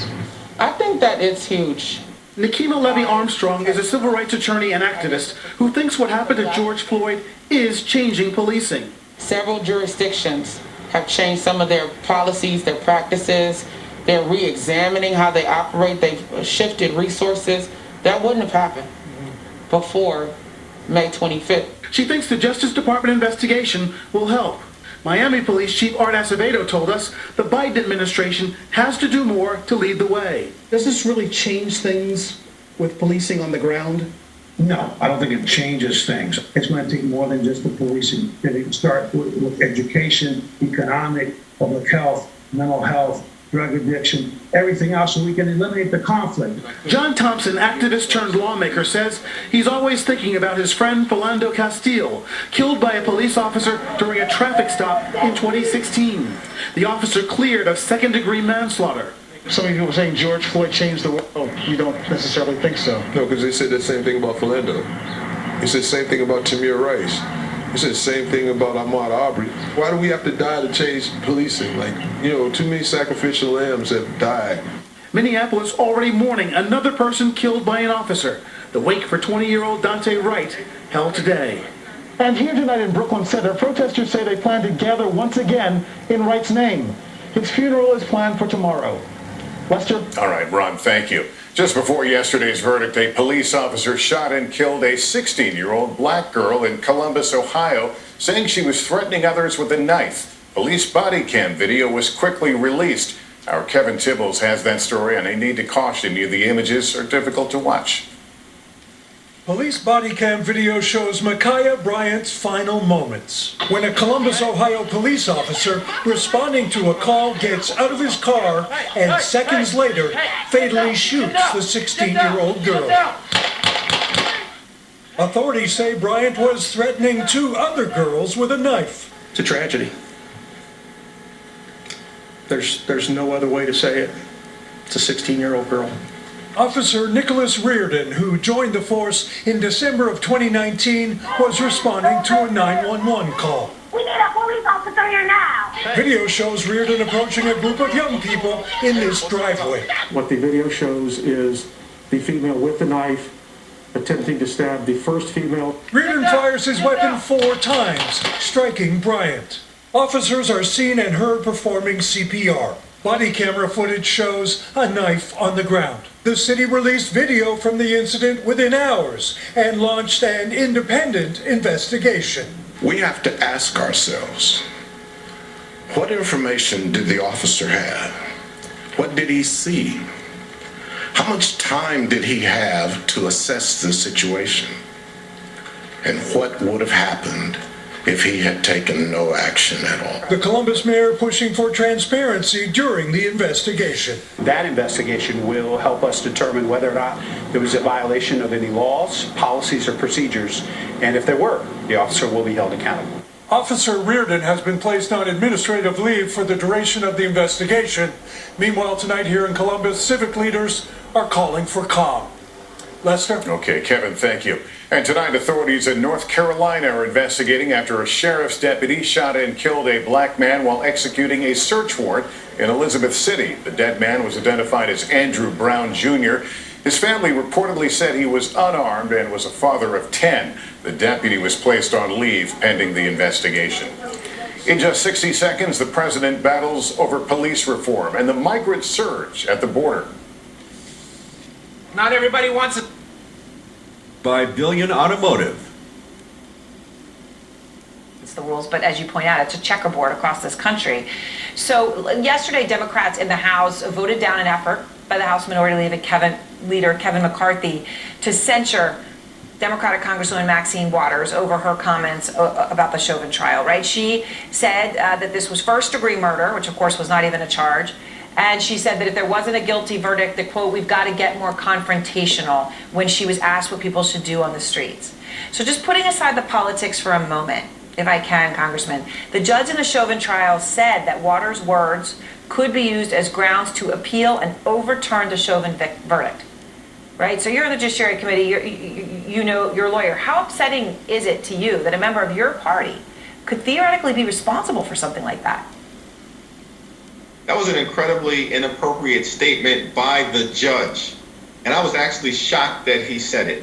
I think that it's huge. Nikema Levy-Armstrong is a civil rights attorney and activist who thinks what happened to George Floyd is changing policing. Several jurisdictions have changed some of their policies, their practices. They're re-examining how they operate. They've shifted resources. That wouldn't have happened before May 25th. She thinks the Justice Department investigation will help. Miami Police Chief Art Acevedo told us the Biden administration has to do more to lead the way. Does this really change things with policing on the ground? No, I don't think it changes things. It's going to take more than just the policing. It can start with education, economic, public health, mental health, drug addiction, everything else, so we can eliminate the conflict. John Thompson, activist turned lawmaker, says he's always thinking about his friend Philando Castile, killed by a police officer during a traffic stop in 2016. The officer cleared of second-degree manslaughter. Some people are saying George Floyd changed the world. You don't necessarily think so. No, because they said the same thing about Philando. They said the same thing about Tamir Rice. They said the same thing about Ahmaud Arbery. Why do we have to die to change policing? Like, too many sacrificial lambs have died. Minneapolis already mourning another person killed by an officer. The wake for 20-year-old Dante Wright held today. And here tonight in Brooklyn Center, protesters say they plan to gather once again in Wright's name. His funeral is planned for tomorrow. Lester? All right, Ron, thank you. Just before yesterday's verdict, a police officer shot and killed a 16-year-old black girl in Columbus, Ohio, saying she was threatening others with a knife. Police body cam video was quickly released. Our Kevin Tibbles has that story, and I need to caution you, the images are difficult to watch. Police body cam video shows Micaiah Bryant's final moments when a Columbus, Ohio police officer responding to a call gets out of his car and seconds later fatally shoots the 16-year-old girl. Authorities say Bryant was threatening 2 other girls with a knife. It's a tragedy. There's no other way to say it. It's a 16-year-old girl. Officer Nicholas Reardon, who joined the force in December of 2019, was responding to a 911 call. We need a police officer here now. Video shows Reardon approaching a group of young people in this driveway. What the video shows is the female with the knife attempting to stab the first female. Reardon fires his weapon 4 times, striking Bryant. Officers are seen and heard performing CPR. Body camera footage shows a knife on the ground. The city released video from the incident within hours and launched an independent investigation. We have to ask ourselves, what information did the officer have? What did he see? How much time did he have to assess the situation? And what would have happened if he had taken no action at all? The Columbus mayor pushing for transparency during the investigation. That investigation will help us determine whether or not there was a violation of any laws, policies, or procedures. And if there were, the officer will be held accountable. Officer Reardon has been placed on administrative leave for the duration of the investigation. Meanwhile, tonight here in Columbus, civic leaders are calling for calm. Lester? Okay, Kevin, thank you. And tonight, authorities in North Carolina are investigating after a sheriff's deputy shot and killed a black man while executing a search warrant in Elizabeth City. The dead man was identified as Andrew Brown Jr. His family reportedly said he was unarmed and was a father of 10. The deputy was placed on leave pending the investigation. In just 60 seconds, the president battles over police reform and the migrant surge at the border. Not everybody wants it. By Billion Automotive. It's the rules, but as you point out, it's a checkerboard across this country. So yesterday, Democrats in the House voted down an effort by the House Minority Leader Kevin McCarthy to censure Democratic Congresswoman Maxine Waters over her comments about the Chauvin trial, right? She said that this was first-degree murder, which of course was not even a charge. And she said that if there wasn't a guilty verdict, that, quote, we've got to get more confrontational when she was asked what people should do on the streets. So just putting aside the politics for a moment, if I can, Congressman, the judge in the Chauvin trial said that Waters' words could be used as grounds to appeal and overturn the Chauvin verdict, right? So you're in the Judiciary Committee, you know, you're a lawyer. How upsetting is it to you that a member of your party could theoretically be responsible for something like that? That was an incredibly inappropriate statement by the judge. And I was actually shocked that he said it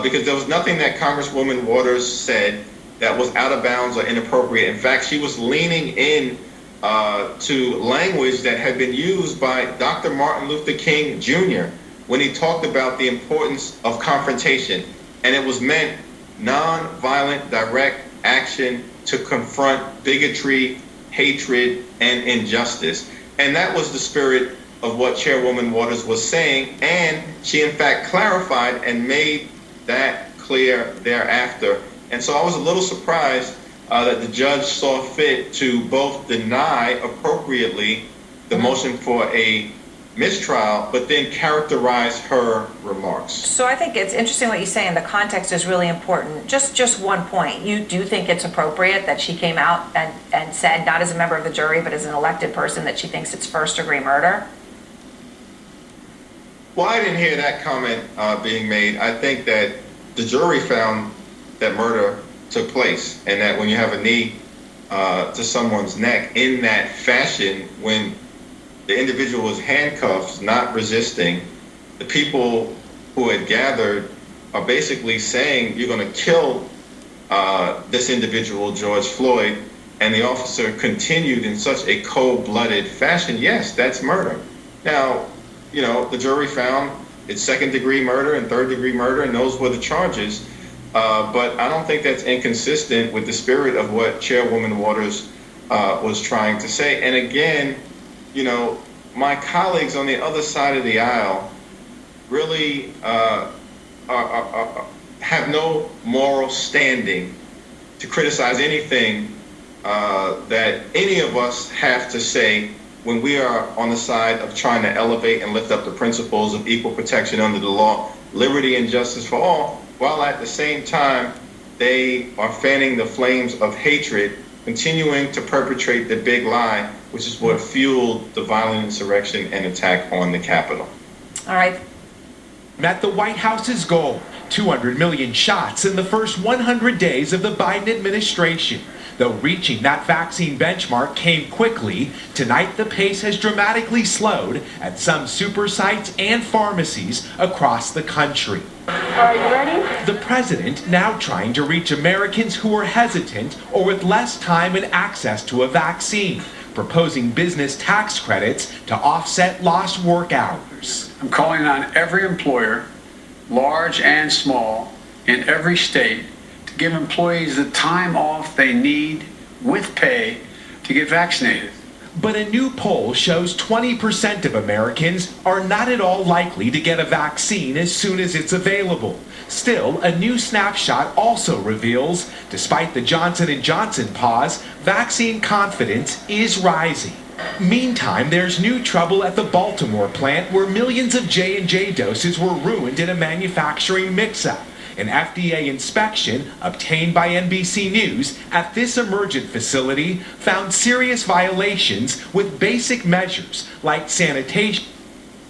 because there was nothing that Congresswoman Waters said that was out of bounds or inappropriate. In fact, she was leaning in to language that had been used by Dr. Martin Luther King Jr. when he talked about the importance of confrontation. And it was meant nonviolent, direct action to confront bigotry, hatred, and injustice. And that was the spirit of what Chairwoman Waters was saying, and she in fact clarified and made that clear thereafter. And so I was a little surprised that the judge saw fit to both deny appropriately the motion for a mistrial, but then characterize her remarks. So I think it's interesting what you say, and the context is really important. Just one point. You do think it's appropriate that she came out and said, not as a member of the jury, but as an elected person, that she thinks it's first-degree murder? Well, I didn't hear that comment being made. I think that the jury found that murder took place, and that when you have a knee to someone's neck in that fashion, when the individual was handcuffed, not resisting, the people who had gathered are basically saying, you're going to kill this individual, George Floyd, and the officer continued in such a cold-blooded fashion. Yes, that's murder. Now, you know, the jury found it's second-degree murder and third-degree murder, and those were the charges. But I don't think that's inconsistent with the spirit of what Chairwoman Waters was trying to say. And again, you know, my colleagues on the other side of the aisle really have no moral standing to criticize anything that any of us have to say when we are on the side of trying to elevate and lift up the principles of equal protection under the law, liberty and justice for all, while at the same time they are fanning the flames of hatred, continuing to perpetrate the big lie, which is what fueled the violent insurrection and attack on the Capitol. All right. Met the White House's goal, 200 million shots in the first 100 days of the Biden administration. Though reaching that vaccine benchmark came quickly, tonight the pace has dramatically slowed at some super sites and pharmacies across the country. Are you ready? The president now trying to reach Americans who are hesitant or with less time and access to a vaccine, proposing business tax credits to offset lost work hours. I'm calling on every employer, large and small, in every state, to give employees the time off they need with pay to get vaccinated. But a new poll shows 20% of Americans are not at all likely to get a vaccine as soon as it's available. Still, a new snapshot also reveals, despite the Johnson & Johnson pause, vaccine confidence is rising. Meantime, there's new trouble at the Baltimore plant where millions of J&J doses were ruined in a manufacturing mix-up. An FDA inspection obtained by NBC News at this emergent facility found serious violations with basic measures like sanitation.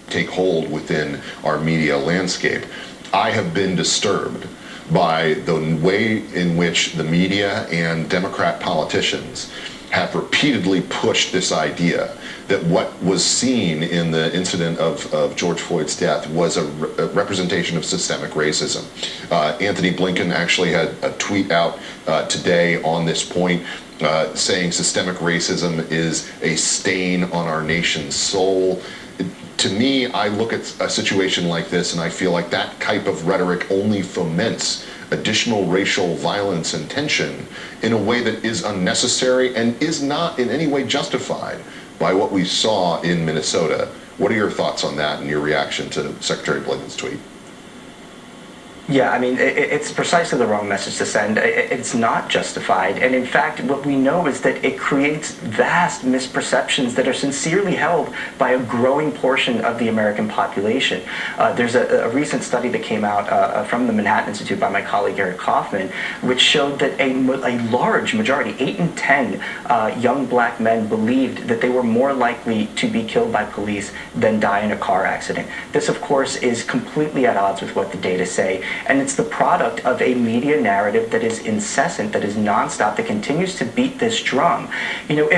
Take hold within our media landscape. I have been disturbed by the way in which the media and Democrat politicians have repeatedly pushed this idea that what was seen in the incident of George Floyd's death was a representation of systemic racism. Anthony Blinken actually had a tweet out today on this point saying systemic racism is a stain on our nation's soul. To me, I look at a situation like this and I feel like that type of rhetoric only foments additional racial violence and tension in a way that is unnecessary and is not in any way justified by what we saw in Minnesota. What are your thoughts on that and your reaction to Secretary Blinken's tweet? Yeah, I mean, it's precisely the wrong message to send. It's not justified. And in fact, what we know is that it creates vast misperceptions that are sincerely held by a growing portion of the American population. There's a recent study that came out from the Manhattan Institute by my colleague Eric Kaufman, which showed that a large majority, 8 in 10 young black men believed that they were more likely to be killed by police than die in a car accident. This, of course, is completely at odds with what the data say. And it's the product of a media narrative that is incessant, that is nonstop, that continues to beat this drum. You know,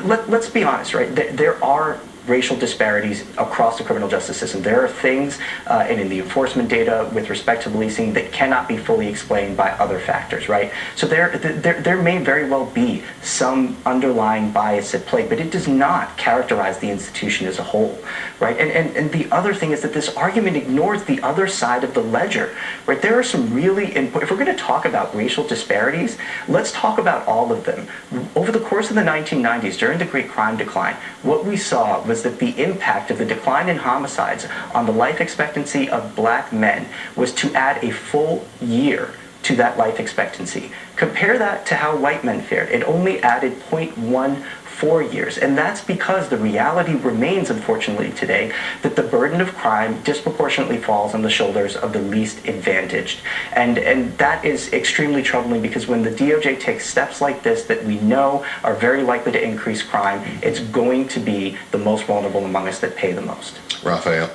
let's be honest, right? There are racial disparities across the criminal justice system. There are things and in the enforcement data with respect to policing that cannot be fully explained by other factors, right? So there may very well be some underlying bias at play, but it does not characterize the institution as a whole, right? And the other thing is that this argument ignores the other side of the ledger, right? There are some really important, if we're going to talk about racial disparities, let's talk about all of them. Over the course of the 1990s, during the Great Crime Decline, what we saw was that the impact of the decline in homicides on the life expectancy of black men was to add a full year to that life expectancy. Compare that to how white men fared. It only added 0.14 years. And that's because the reality remains, unfortunately, today, that the burden of crime disproportionately falls on the shoulders of the least advantaged. And that is extremely troubling, because when the DOJ takes steps like this that we know are very likely to increase crime, it's going to be the most vulnerable among us that pay the most. Raphael.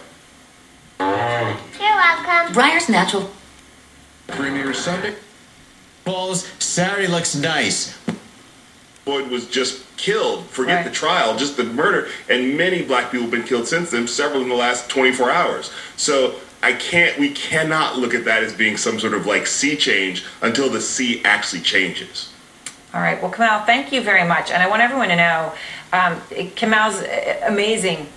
You're welcome. Breyer's Natural. Premier Sunday. Balls, Saturday looks nice. Floyd was just killed. Forget the trial, just the murder. And many black people have been killed since then, several in the last 24 hours. So we cannot look at that as being some sort of like sea change until the sea actually changes. All right, well, Kamau, thank you very much. And I want everyone to know, Kamau's amazing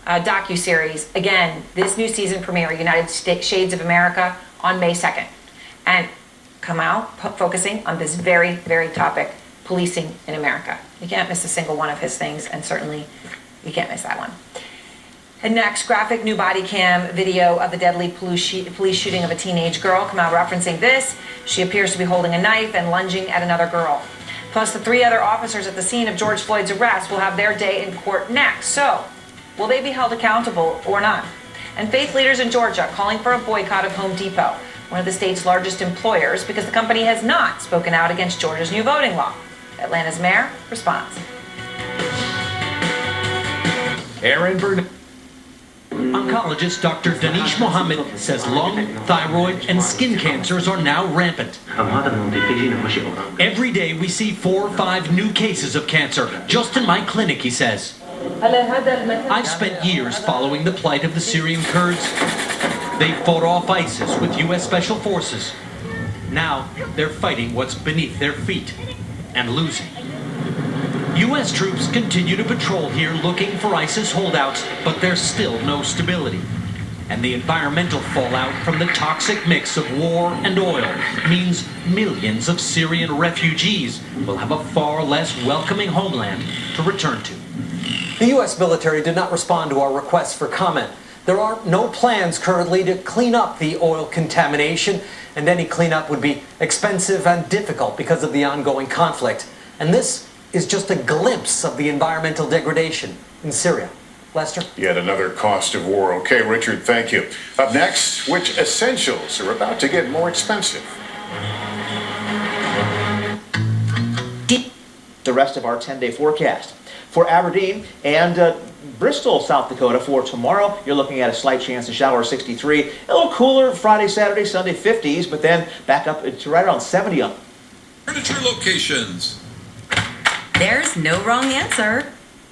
docuseries, again, this new season premiere, United States Shades of America, on May 2nd. And Kamau focusing on this very, very topic, policing in America. You can't miss a single one of his things, and certainly you can't miss that one. And next, graphic new body cam video of the deadly police shooting of a teenage girl. Kamau referencing this. She appears to be holding a knife and lunging at another girl. Plus, the 3 other officers at the scene of George Floyd's arrest will have their day in court next. So, will they be held accountable or not? And faith leaders in Georgia calling for a boycott of Home Depot, one of the state's largest employers, because the company has not spoken out against Georgia's new voting law. Atlanta's mayor responds. Aaron Burnett. Oncologist Dr. Danish Mohammed says lung, thyroid, and skin cancers are now rampant. Every day we see 4 or 5 new cases of cancer, just in my clinic, he says. I've spent years following the plight of the Syrian Kurds. They fought off ISIS with U.S. Special Forces. Now they're fighting what's beneath their feet and losing. U.S. troops continue to patrol here looking for ISIS holdouts, but there's still no stability. And the environmental fallout from the toxic mix of war and oil means millions of Syrian refugees will have a far less welcoming homeland to return to. The U.S. military did not respond to our requests for comment. There are no plans currently to clean up the oil contamination, and any cleanup would be expensive and difficult because of the ongoing conflict. And this is just a glimpse of the environmental degradation in Syria. Lester? Yet another cost of war. Okay, Richard, thank you. Up next, which essentials are about to get more expensive? The rest of our 10-day forecast. For Aberdeen and Bristol, South Dakota, for tomorrow, you're looking at a slight chance of shower, 63. A little cooler Friday, Saturday, Sunday, 50s, but then back up to right around 70 on. Furniture locations. There's no wrong answer.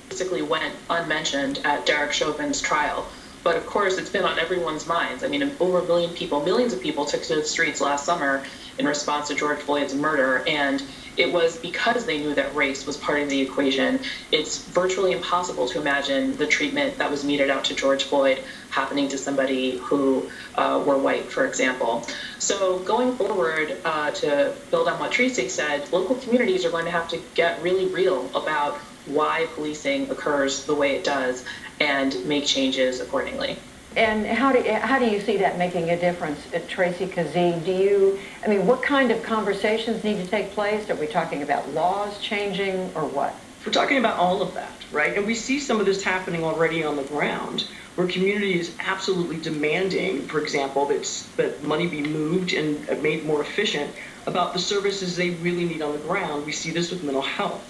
Basically went unmentioned at Derek Chauvin's trial. But of course, it's been on everyone's minds. I mean, over a million people, millions of people took to the streets last summer in response to George Floyd's murder. And it was because they knew that race was part of the equation. It's virtually impossible to imagine the treatment that was meted out to George Floyd happening to somebody who were white, for example. So going forward, to build on what Tracy said, local communities are going to have to get really real about why policing occurs the way it does and make changes accordingly. And how do you see that making a difference, Tracy Kazee? What kind of conversations need to take place? Are we talking about laws changing or what? We're talking about all of that, right? And we see some of this happening already on the ground, where community is absolutely demanding, for example, that money be moved and made more efficient about the services they really need on the ground. We see this with mental health.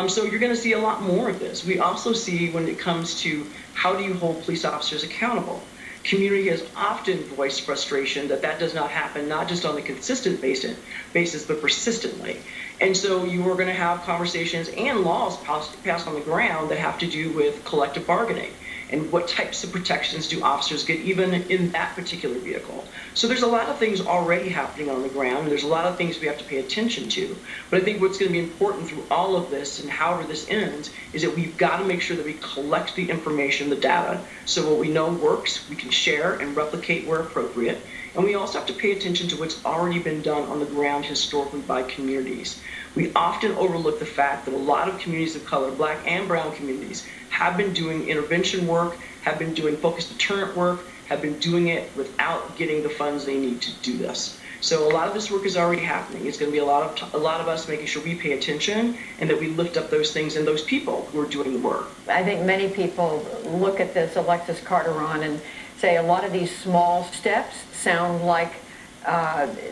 So you're going to see a lot more of this. We also see when it comes to how do you hold police officers accountable. Community has often voiced frustration that does not happen, not just on a consistent basis, but persistently. And so you are going to have conversations and laws passed on the ground that have to do with collective bargaining and what types of protections do officers get even in that particular vehicle. So there's a lot of things already happening on the ground, and there's a lot of things we have to pay attention to. But I think what's going to be important through all of this, and however this ends, is that we've got to make sure that we collect the information, the data, so what we know works, we can share and replicate where appropriate. And we also have to pay attention to what's already been done on the ground historically by communities. We often overlook the fact that a lot of communities of color, black and brown communities, have been doing intervention work, have been doing focused deterrent work, have been doing it without getting the funds they need to do this. So a lot of this work is already happening. It's going to be a lot of us making sure we pay attention and that we lift up those things and those people who are doing the work. I think many people look at this Alexis Carteron and say a lot of these small steps sound like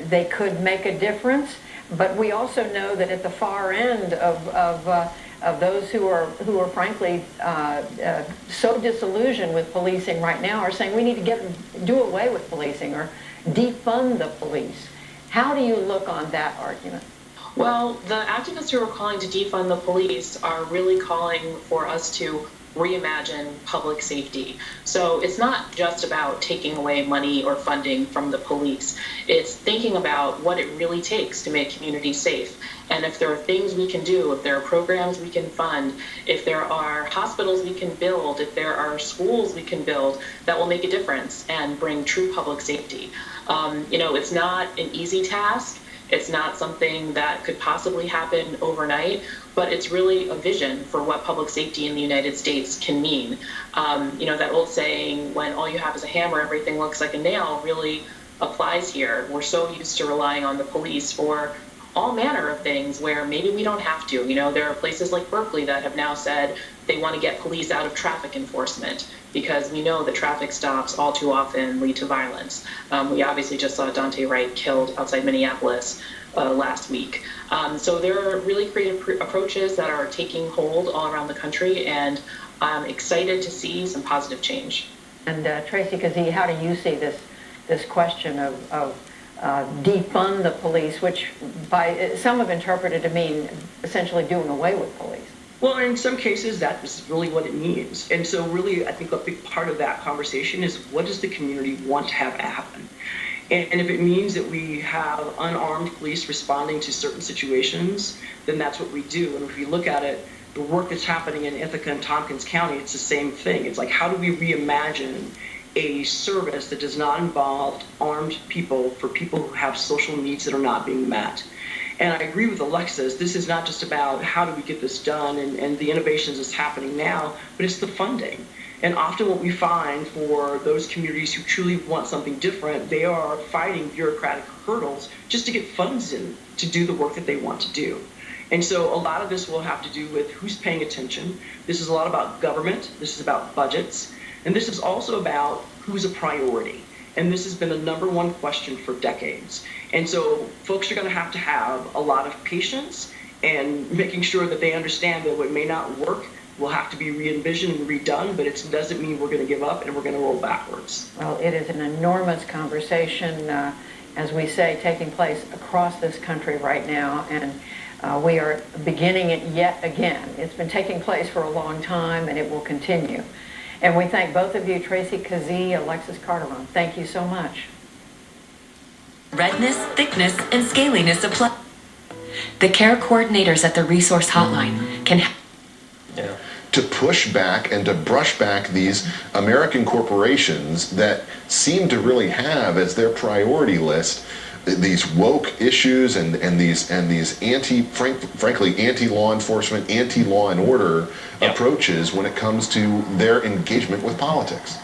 they could make a difference, but we also know that at the far end of those who are frankly so disillusioned with policing right now are saying we need to do away with policing or defund the police. How do you look on that argument? Well, the activists who are calling to defund the police are really calling for us to reimagine public safety. So it's not just about taking away money or funding from the police. It's thinking about what it really takes to make communities safe. And if there are things we can do, if there are programs we can fund, if there are hospitals we can build, if there are schools we can build, that will make a difference and bring true public safety. It's not an easy task. It's not something that could possibly happen overnight, but it's really a vision for what public safety in the United States can mean. That old saying, when all you have is a hammer, everything looks like a nail, really applies here. We're so used to relying on the police for all manner of things where maybe we don't have to. There are places like Berkeley that have now said they want to get police out of traffic enforcement because we know that traffic stops all too often lead to violence. We obviously just saw Dante Wright killed outside Minneapolis last week. So there are really creative approaches that are taking hold all around the country, and I'm excited to see some positive change. And Tracy Kazee, how do you see this question of defund the police, which by some have interpreted to mean essentially doing away with police? Well, in some cases, that is really what it means. And so really, I think a big part of that conversation is what does the community want to have happen? And if it means that we have unarmed police responding to certain situations, then that's what we do. And if we look at it, the work that's happening in Ithaca and Tompkins County, it's the same thing. It's like, how do we reimagine a service that does not involve armed people for people who have social needs that are not being met? And I agree with Alexis, this is not just about how do we get this done and the innovations that's happening now, but it's the funding. And often what we find for those communities who truly want something different, they are fighting bureaucratic hurdles just to get funds in to do the work that they want to do. And so a lot of this will have to do with who's paying attention. This is a lot about government, this is about budgets, and this is also about who's a priority. And this has been the #1 question for decades. And so folks are going to have a lot of patience and making sure that they understand that what may not work will have to be re-envisioned and redone, but it doesn't mean we're going to give up and we're going to roll backwards. Well, it is an enormous conversation, as we say, taking place across this country right now, and we are beginning it yet again. It's been taking place for a long time, and it will continue. And we thank both of you, Tracy Kazee, Alexis Carteron. Thank you so much. Redness, thickness, and scaliness apply. The care coordinators at the resource hotline can to push back and to brush back these American corporations that seem to really have as their priority list these woke issues and these frankly anti-law enforcement, anti-law and order approaches when it comes to their engagement with politics.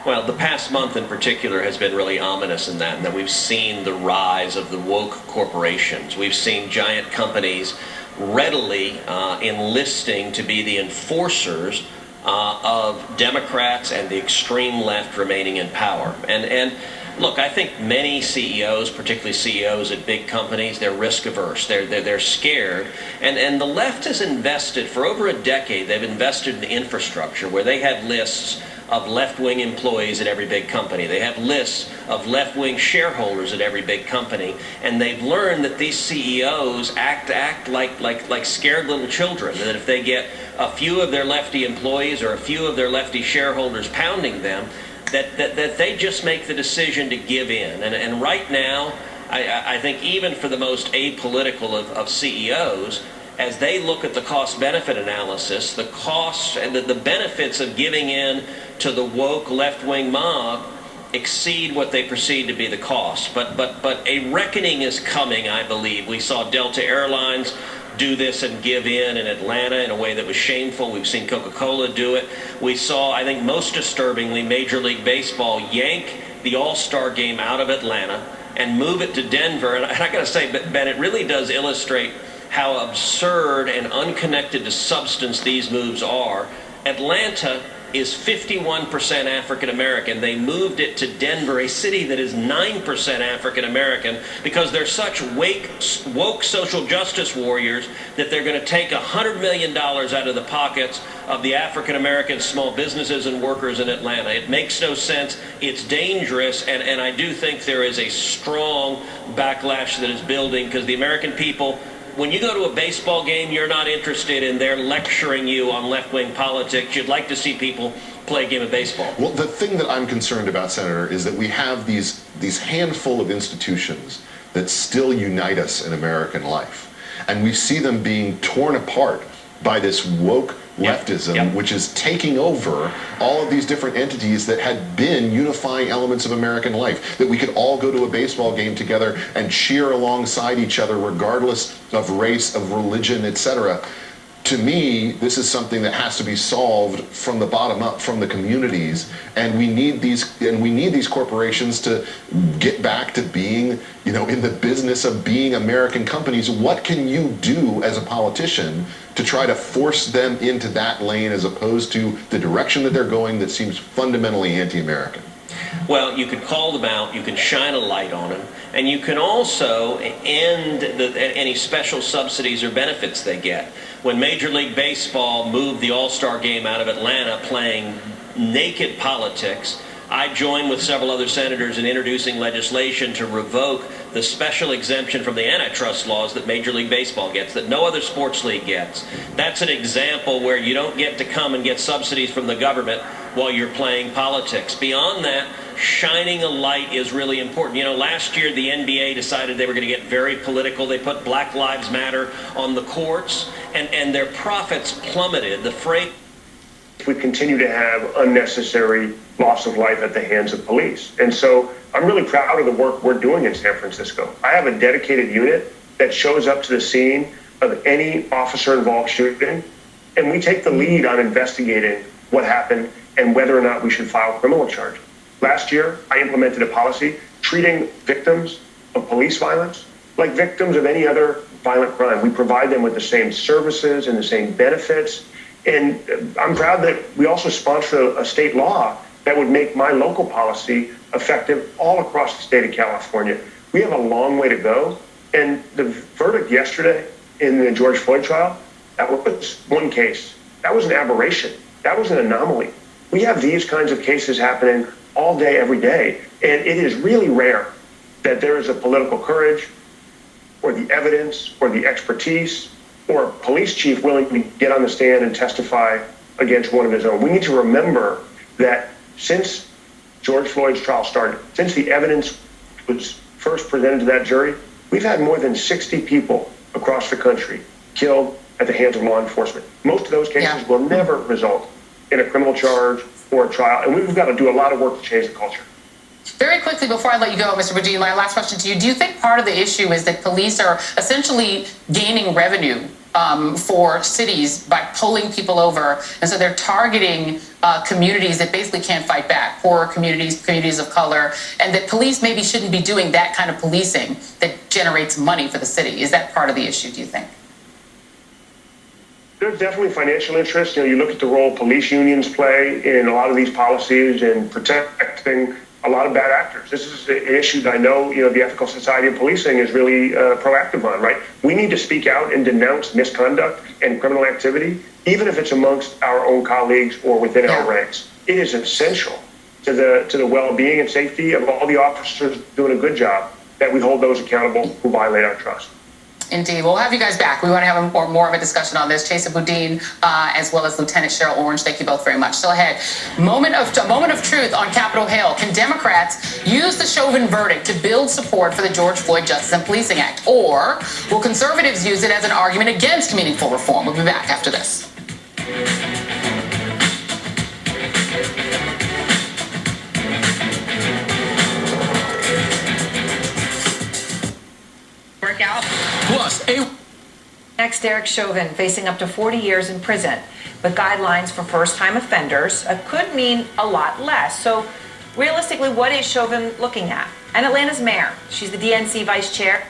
Well, the past month in particular has been really ominous in that we've seen the rise of the woke corporations. We've seen giant companies readily enlisting to be the enforcers of Democrats and the extreme left remaining in power. And look, I think many CEOs, particularly CEOs at big companies, they're risk averse. They're scared. And the left has invested for over a decade. They've invested in infrastructure where they had lists of left-wing employees at every big company. They have lists of left-wing shareholders at every big company, and they've learned that these CEOs act like scared little children, that if they get a few of their lefty employees or a few of their lefty shareholders pounding them, that they just make the decision to give in. And right now, I think even for the most apolitical of CEOs, as they look at the cost-benefit analysis, the costs and the benefits of giving in to the woke left-wing mob exceed what they perceive to be the cost. But a reckoning is coming, I believe. We saw Delta Airlines do this and give in Atlanta in a way that was shameful. We've seen Coca-Cola do it. We saw, I think most disturbingly, Major League Baseball yank the All-Star game out of Atlanta and move it to Denver. And I got to say, Ben, it really does illustrate how absurd and unconnected to substance these moves are. Atlanta is 51% African American. They moved it to Denver, a city that is 9% African American, because they're such woke social justice warriors that they're going to take $100 million out of the pockets of the African American small businesses and workers in Atlanta. It makes no sense. It's dangerous, and I do think there is a strong backlash that is building, because the American people, when you go to a baseball game, you're not interested in their lecturing you on left-wing politics. You'd like to see people play a game of baseball. Well, the thing that I'm concerned about, Senator, is that we have these handful of institutions that still unite us in American life. And we see them being torn apart by this woke leftism, which is taking over all of these different entities that had been unifying elements of American life, that we could all go to a baseball game together and cheer alongside each other regardless of race, of religion, etc. To me, this is something that has to be solved from the bottom up, from the communities, and we need these corporations to get back to being, in the business of being American companies. What can you do as a politician to try to force them into that lane as opposed to the direction that they're going that seems fundamentally anti-American? Well, you could call them out, you can shine a light on them, and you can also end any special subsidies or benefits they get. When Major League Baseball moved the All-Star game out of Atlanta playing naked politics, I joined with several other senators in introducing legislation to revoke the special exemption from the antitrust laws that Major League Baseball gets, that no other sports league gets. That's an example where you don't get to come and get subsidies from the government while you're playing politics. Beyond that, shining a light is really important. Last year the NBA decided they were going to get very political. They put Black Lives Matter on the courts, and their profits plummeted. We continue to have unnecessary loss of life at the hands of police. And so I'm really proud of the work we're doing in San Francisco. I have a dedicated unit that shows up to the scene of any officer-involved shooting, and we take the lead on investigating what happened and whether or not we should file criminal charges. Last year, I implemented a policy treating victims of police violence like victims of any other violent crime. We provide them with the same services and the same benefits. And I'm proud that we also sponsor a state law that would make my local policy effective all across the state of California. We have a long way to go. And the verdict yesterday in the George Floyd trial, that was one case. That was an aberration. That was an anomaly. We have these kinds of cases happening all day, every day. And it is really rare that there is a political courage or the evidence or the expertise or a police chief willing to get on the stand and testify against one of his own. We need to remember that since George Floyd's trial started, since the evidence was first presented to that jury, we've had more than 60 people across the country killed at the hands of law enforcement. Most of those cases will never result in a criminal charge or a trial, and we've got to do a lot of work to change the culture. Very quickly, before I let you go, Mr. Bajee, my last question to you. Do you think part of the issue is that police are essentially gaining revenue for cities by pulling people over, and so they're targeting communities that basically can't fight back, poorer communities, communities of color, and that police maybe shouldn't be doing that kind of policing that generates money for the city? Is that part of the issue, do you think? There's definitely financial interest. You look at the role police unions play in a lot of these policies and protecting a lot of bad actors. This is an issue that I know, the Ethical Society of Policing is really proactive on, right? We need to speak out and denounce misconduct and criminal activity, even if it's amongst our own colleagues or within our ranks. it is essential to the well-being and safety of all the officers doing a good job that we hold those accountable who violate our trust. Indeed. We'll have you guys back. We want to have more of a discussion on this. Chesa Boudin, as well as Lieutenant Cheryl Orange, thank you both very much. Still ahead. A moment of truth on Capitol Hill. Can Democrats use the Chauvin verdict to build support for the George Floyd Justice and Policing Act? Or will conservatives use it as an argument against meaningful reform? We'll be back after this. Workout. Plus, Next, Derek Chauvin facing up to 40 years in prison, but guidelines for first-time offenders could mean a lot less. So, realistically, what is Chauvin looking at? And Atlanta's mayor, she's the DNC vice chair.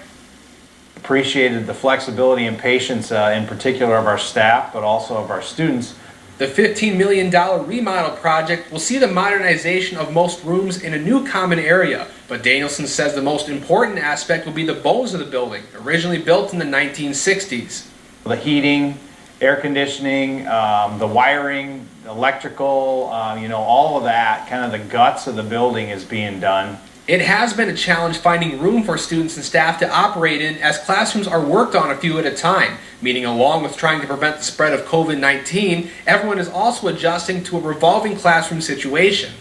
Appreciated the flexibility and patience in particular of our staff, but also of our students. The $15 million remodel project will see the modernization of most rooms in a new common area, but Danielson says the most important aspect will be the bones of the building, originally built in the 1960s. The heating, air conditioning, the wiring, electrical, all of that, kind of the guts of the building is being done. It has been a challenge finding room for students and staff to operate in, as classrooms are worked on a few at a time, meaning along with trying to prevent the spread of COVID-19, everyone is also adjusting to a revolving classroom situation.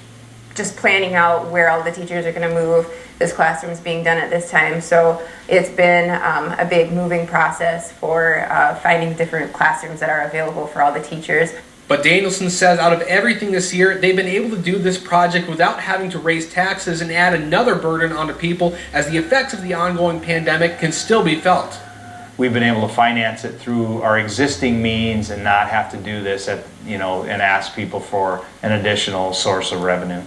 Just planning out where all the teachers are going to move. This classroom is being done at this time, so it's been a big moving process for finding different classrooms that are available for all the teachers. But Danielson says out of everything this year, they've been able to do this project without having to raise taxes and add another burden onto people, as the effects of the ongoing pandemic can still be felt. We've been able to finance it through our existing means and not have to do this and ask people for an additional source of revenue.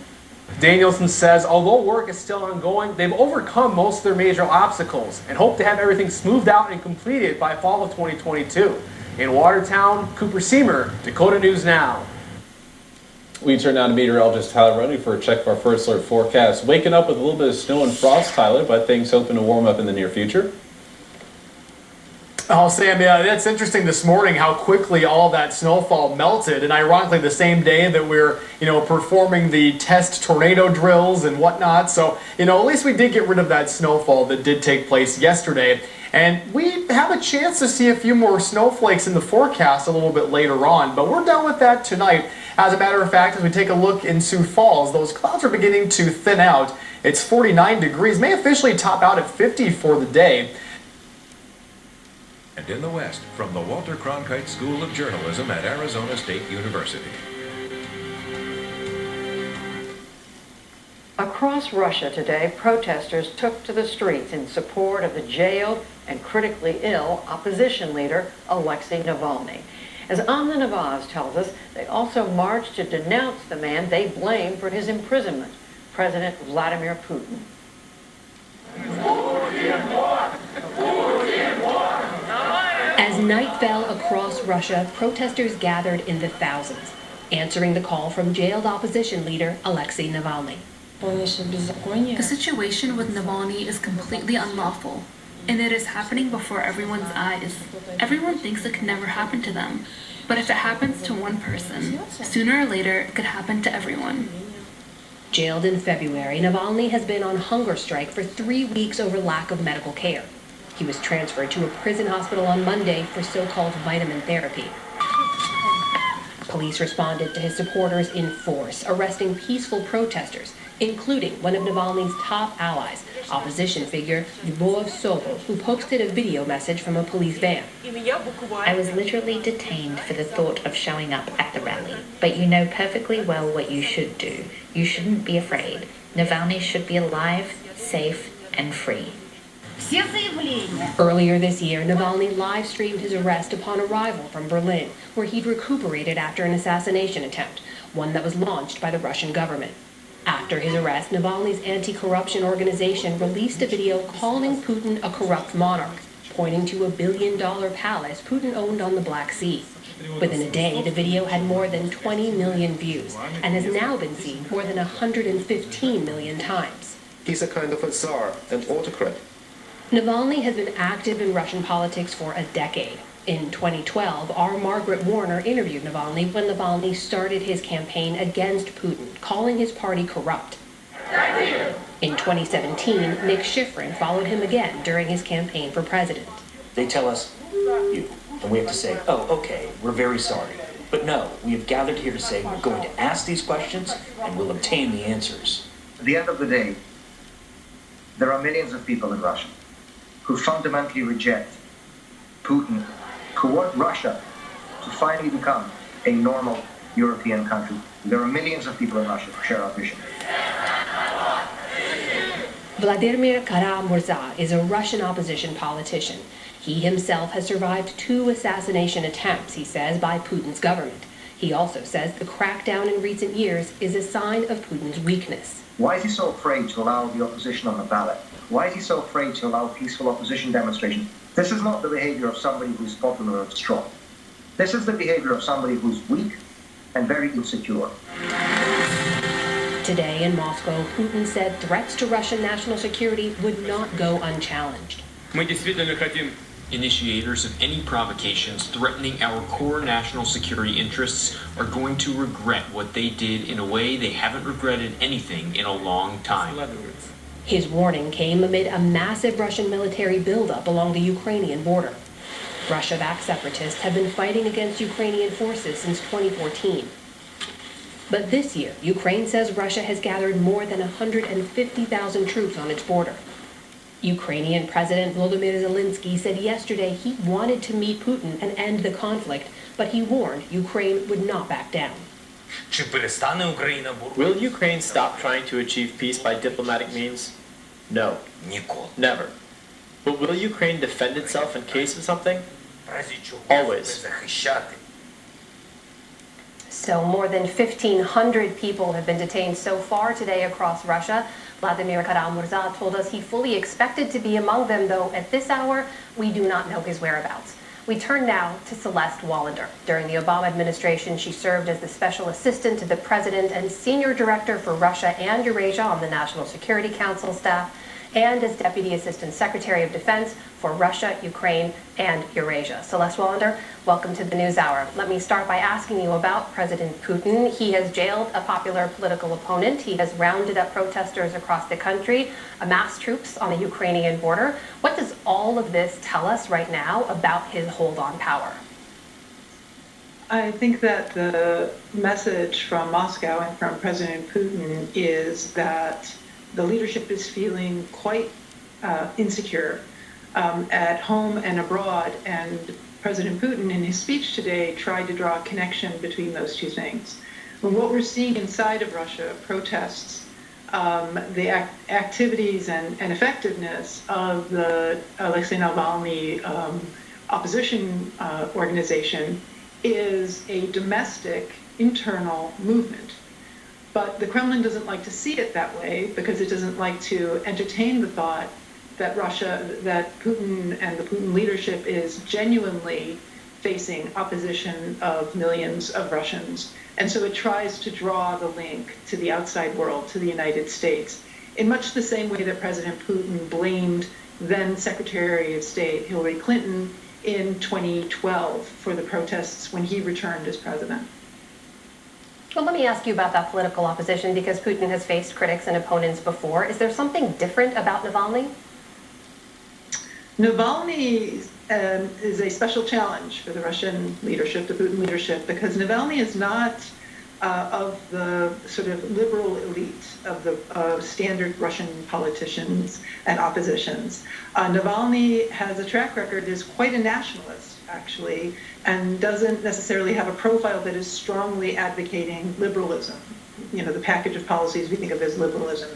Danielson says although work is still ongoing, they've overcome most of their major obstacles and hope to have everything smoothed out and completed by fall of 2022. In Watertown, Cooper Seamer, Dakota News Now. We turn now to meteorologist Tyler Running for a check of our first alert forecast. Waking up with a little bit of snow and frost, Tyler, but things hoping to warm up in the near future. Oh, Sam, yeah, that's interesting this morning how quickly all that snowfall melted, and ironically the same day that we're, performing the test tornado drills and whatnot. So, at least we did get rid of that snowfall that did take place yesterday. And we have a chance to see a few more snowflakes in the forecast a little bit later on, but we're done with that tonight. As a matter of fact, as we take a look in Sioux Falls, those clouds are beginning to thin out. It's 49 degrees, may officially top out at 50 for the day. And in the West, from the Walter Cronkite School of Journalism at Arizona State University. Across Russia today, protesters took to the streets in support of the jailed and critically ill opposition leader Alexei Navalny. As Amna Navaz tells us, they also marched to denounce the man they blame for his imprisonment, President Vladimir Putin. As night fell across Russia, protesters gathered in the thousands, answering the call from jailed opposition leader Alexei Navalny. The situation with Navalny is completely unlawful, and it is happening before everyone's eyes. Everyone thinks it can never happen to them, but if it happens to one person, sooner or later it could happen to everyone. Jailed in February, Navalny has been on hunger strike for 3 weeks over lack of medical care. He was transferred to a prison hospital on Monday for so-called vitamin therapy. Police responded to his supporters in force, arresting peaceful protesters, including one of Navalny's top allies, opposition figure Lyubov Sobol, who posted a video message from a police van. I was literally detained for the thought of showing up at the rally, but you know perfectly well what you should do. You shouldn't be afraid. Navalny should be alive, safe, and free. Earlier this year, Navalny live-streamed his arrest upon arrival from Berlin, where he'd recuperated after an assassination attempt, one that was launched by the Russian government. After his arrest, Navalny's anti-corruption organization released a video calling Putin a corrupt monarch, pointing to a $1 billion palace Putin owned on the Black Sea. Within a day, the video had more than 20 million views and has now been seen more than 115 million times. He's a kind of a czar, an autocrat. Navalny has been active in Russian politics for a decade. In 2012, our Margaret Warner interviewed Navalny when Navalny started his campaign against Putin, calling his party corrupt. In 2017, Nick Schifrin followed him again during his campaign for president. They tell us, you, and we have to say, oh, okay, we're very sorry. But no, we have gathered here to say we're going to ask these questions and we'll obtain the answers. At the end of the day, there are millions of people in Russia who fundamentally reject Putin, who want Russia to finally become a normal European country. There are millions of people in Russia who share our vision. Vladimir Kara-Murza is a Russian opposition politician. He himself has survived 2 assassination attempts, he says, by Putin's government. He also says the crackdown in recent years is a sign of Putin's weakness. Why is he so afraid to allow the opposition on the ballot? Why is he so afraid to allow peaceful opposition demonstrations? This is not the behavior of somebody who's popular or strong. This is the behavior of somebody who's weak and very insecure. Today in Moscow, Putin said threats to Russian national security would not go unchallenged. Initiators of any provocations threatening our core national security interests are going to regret what they did in a way they haven't regretted anything in a long time. His warning came amid a massive Russian military buildup along the Ukrainian border. Russia-backed separatists have been fighting against Ukrainian forces since 2014. But this year, Ukraine says Russia has gathered more than 150,000 troops on its border. Ukrainian President Volodymyr Zelensky said yesterday he wanted to meet Putin and end the conflict, but he warned Ukraine would not back down. Will Ukraine stop trying to achieve peace by diplomatic means? No. Never. But will Ukraine defend itself in case of something? Always. So more than 1,500 people have been detained so far today across Russia. Vladimir Kara-Murza told us he fully expected to be among them, though at this hour, we do not know his whereabouts. We turn now to Celeste Wallander. During the Obama administration, she served as the special assistant to the president and senior director for Russia and Eurasia on the National Security Council staff, and as Deputy Assistant Secretary of Defense for Russia, Ukraine, and Eurasia. Celeste Wallander, welcome to the NewsHour. Let me start by asking you about President Putin. He has jailed a popular political opponent. He has rounded up protesters across the country, amassed troops on the Ukrainian border. What does all of this tell us right now about his hold on power? I think that the message from Moscow and from President Putin is that the leadership is feeling quite insecure at home and abroad, and President Putin in his speech today tried to draw a connection between those two things. And what we're seeing inside of Russia, protests, the activities and effectiveness of the Alexei Navalny opposition organization is a domestic internal movement. But the Kremlin doesn't like to see it that way because it doesn't like to entertain the thought that that Putin and the Putin leadership is genuinely facing opposition of millions of Russians. And so it tries to draw the link to the outside world, to the United States, in much the same way that President Putin blamed then Secretary of State Hillary Clinton in 2012 for the protests when he returned as president. Well, let me ask you about that political opposition, because Putin has faced critics and opponents before. Is there something different about Navalny? Navalny is a special challenge for the Russian leadership, the Putin leadership, because Navalny is not of the sort of liberal elite of the standard Russian politicians and oppositions. Navalny has a track record, is quite a nationalist, actually, and doesn't necessarily have a profile that is strongly advocating liberalism, you know, the package of policies we think of as liberalism.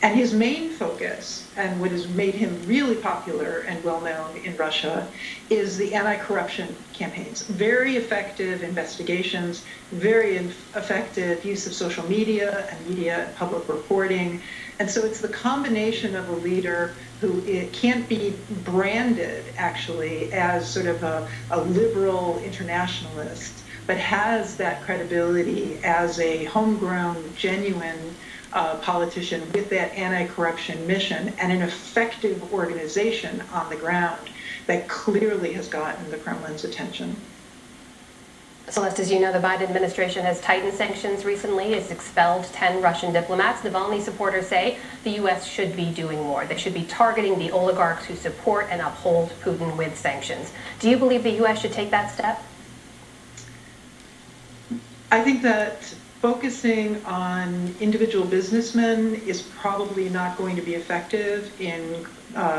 And his main focus, and what has made him really popular and well-known in Russia, is the anti-corruption campaigns. Very effective investigations, very effective use of social media and public reporting. And so it's the combination of a leader who can't be branded, actually, as sort of a liberal internationalist, but has that credibility as a homegrown, genuine politician with that anti-corruption mission and an effective organization on the ground that clearly has gotten the Kremlin's attention. Celeste, as you know, the Biden administration has tightened sanctions recently. It's expelled 10 Russian diplomats. Navalny supporters say the U.S. should be doing more. They should be targeting the oligarchs who support and uphold Putin with sanctions. Do you believe the U.S. should take that step? I think that focusing on individual businessmen is probably not going to be effective in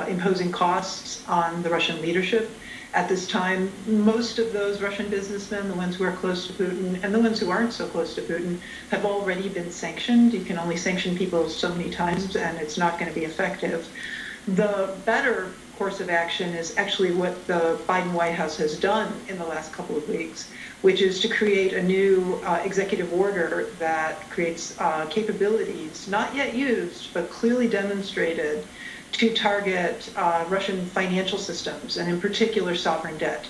imposing costs on the Russian leadership. At this time, most of those Russian businessmen, the ones who are close to Putin and the ones who aren't so close to Putin, have already been sanctioned. You can only sanction people so many times, and it's not going to be effective. The better course of action is actually what the Biden White House has done in the last couple of weeks, which is to create a new executive order that creates capabilities, not yet used, but clearly demonstrated, to target Russian financial systems, and in particular sovereign debt.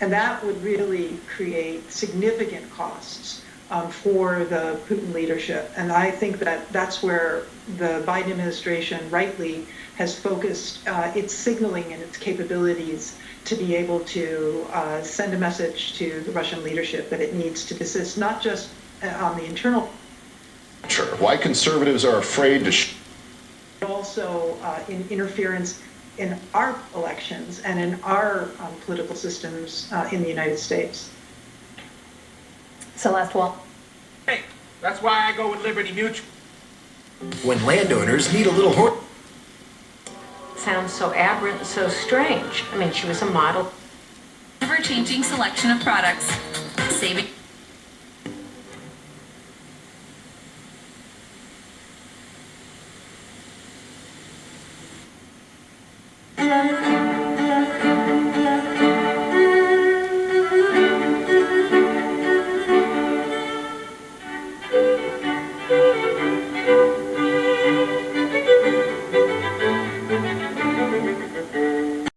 And that would really create significant costs for the Putin leadership. And I think that that's where the Biden administration rightly has focused its signaling and its capabilities to be able to send a message to the Russian leadership that it needs to desist, not just on the internal. Why conservatives are afraid to but also in interference in our elections and in our political systems in the United States. Celeste, well. Hey, that's why I go with Liberty Mutual. When landowners need a little horse. Sounds so aberrant and so strange. I mean, she was a model. Ever-changing selection of products, saving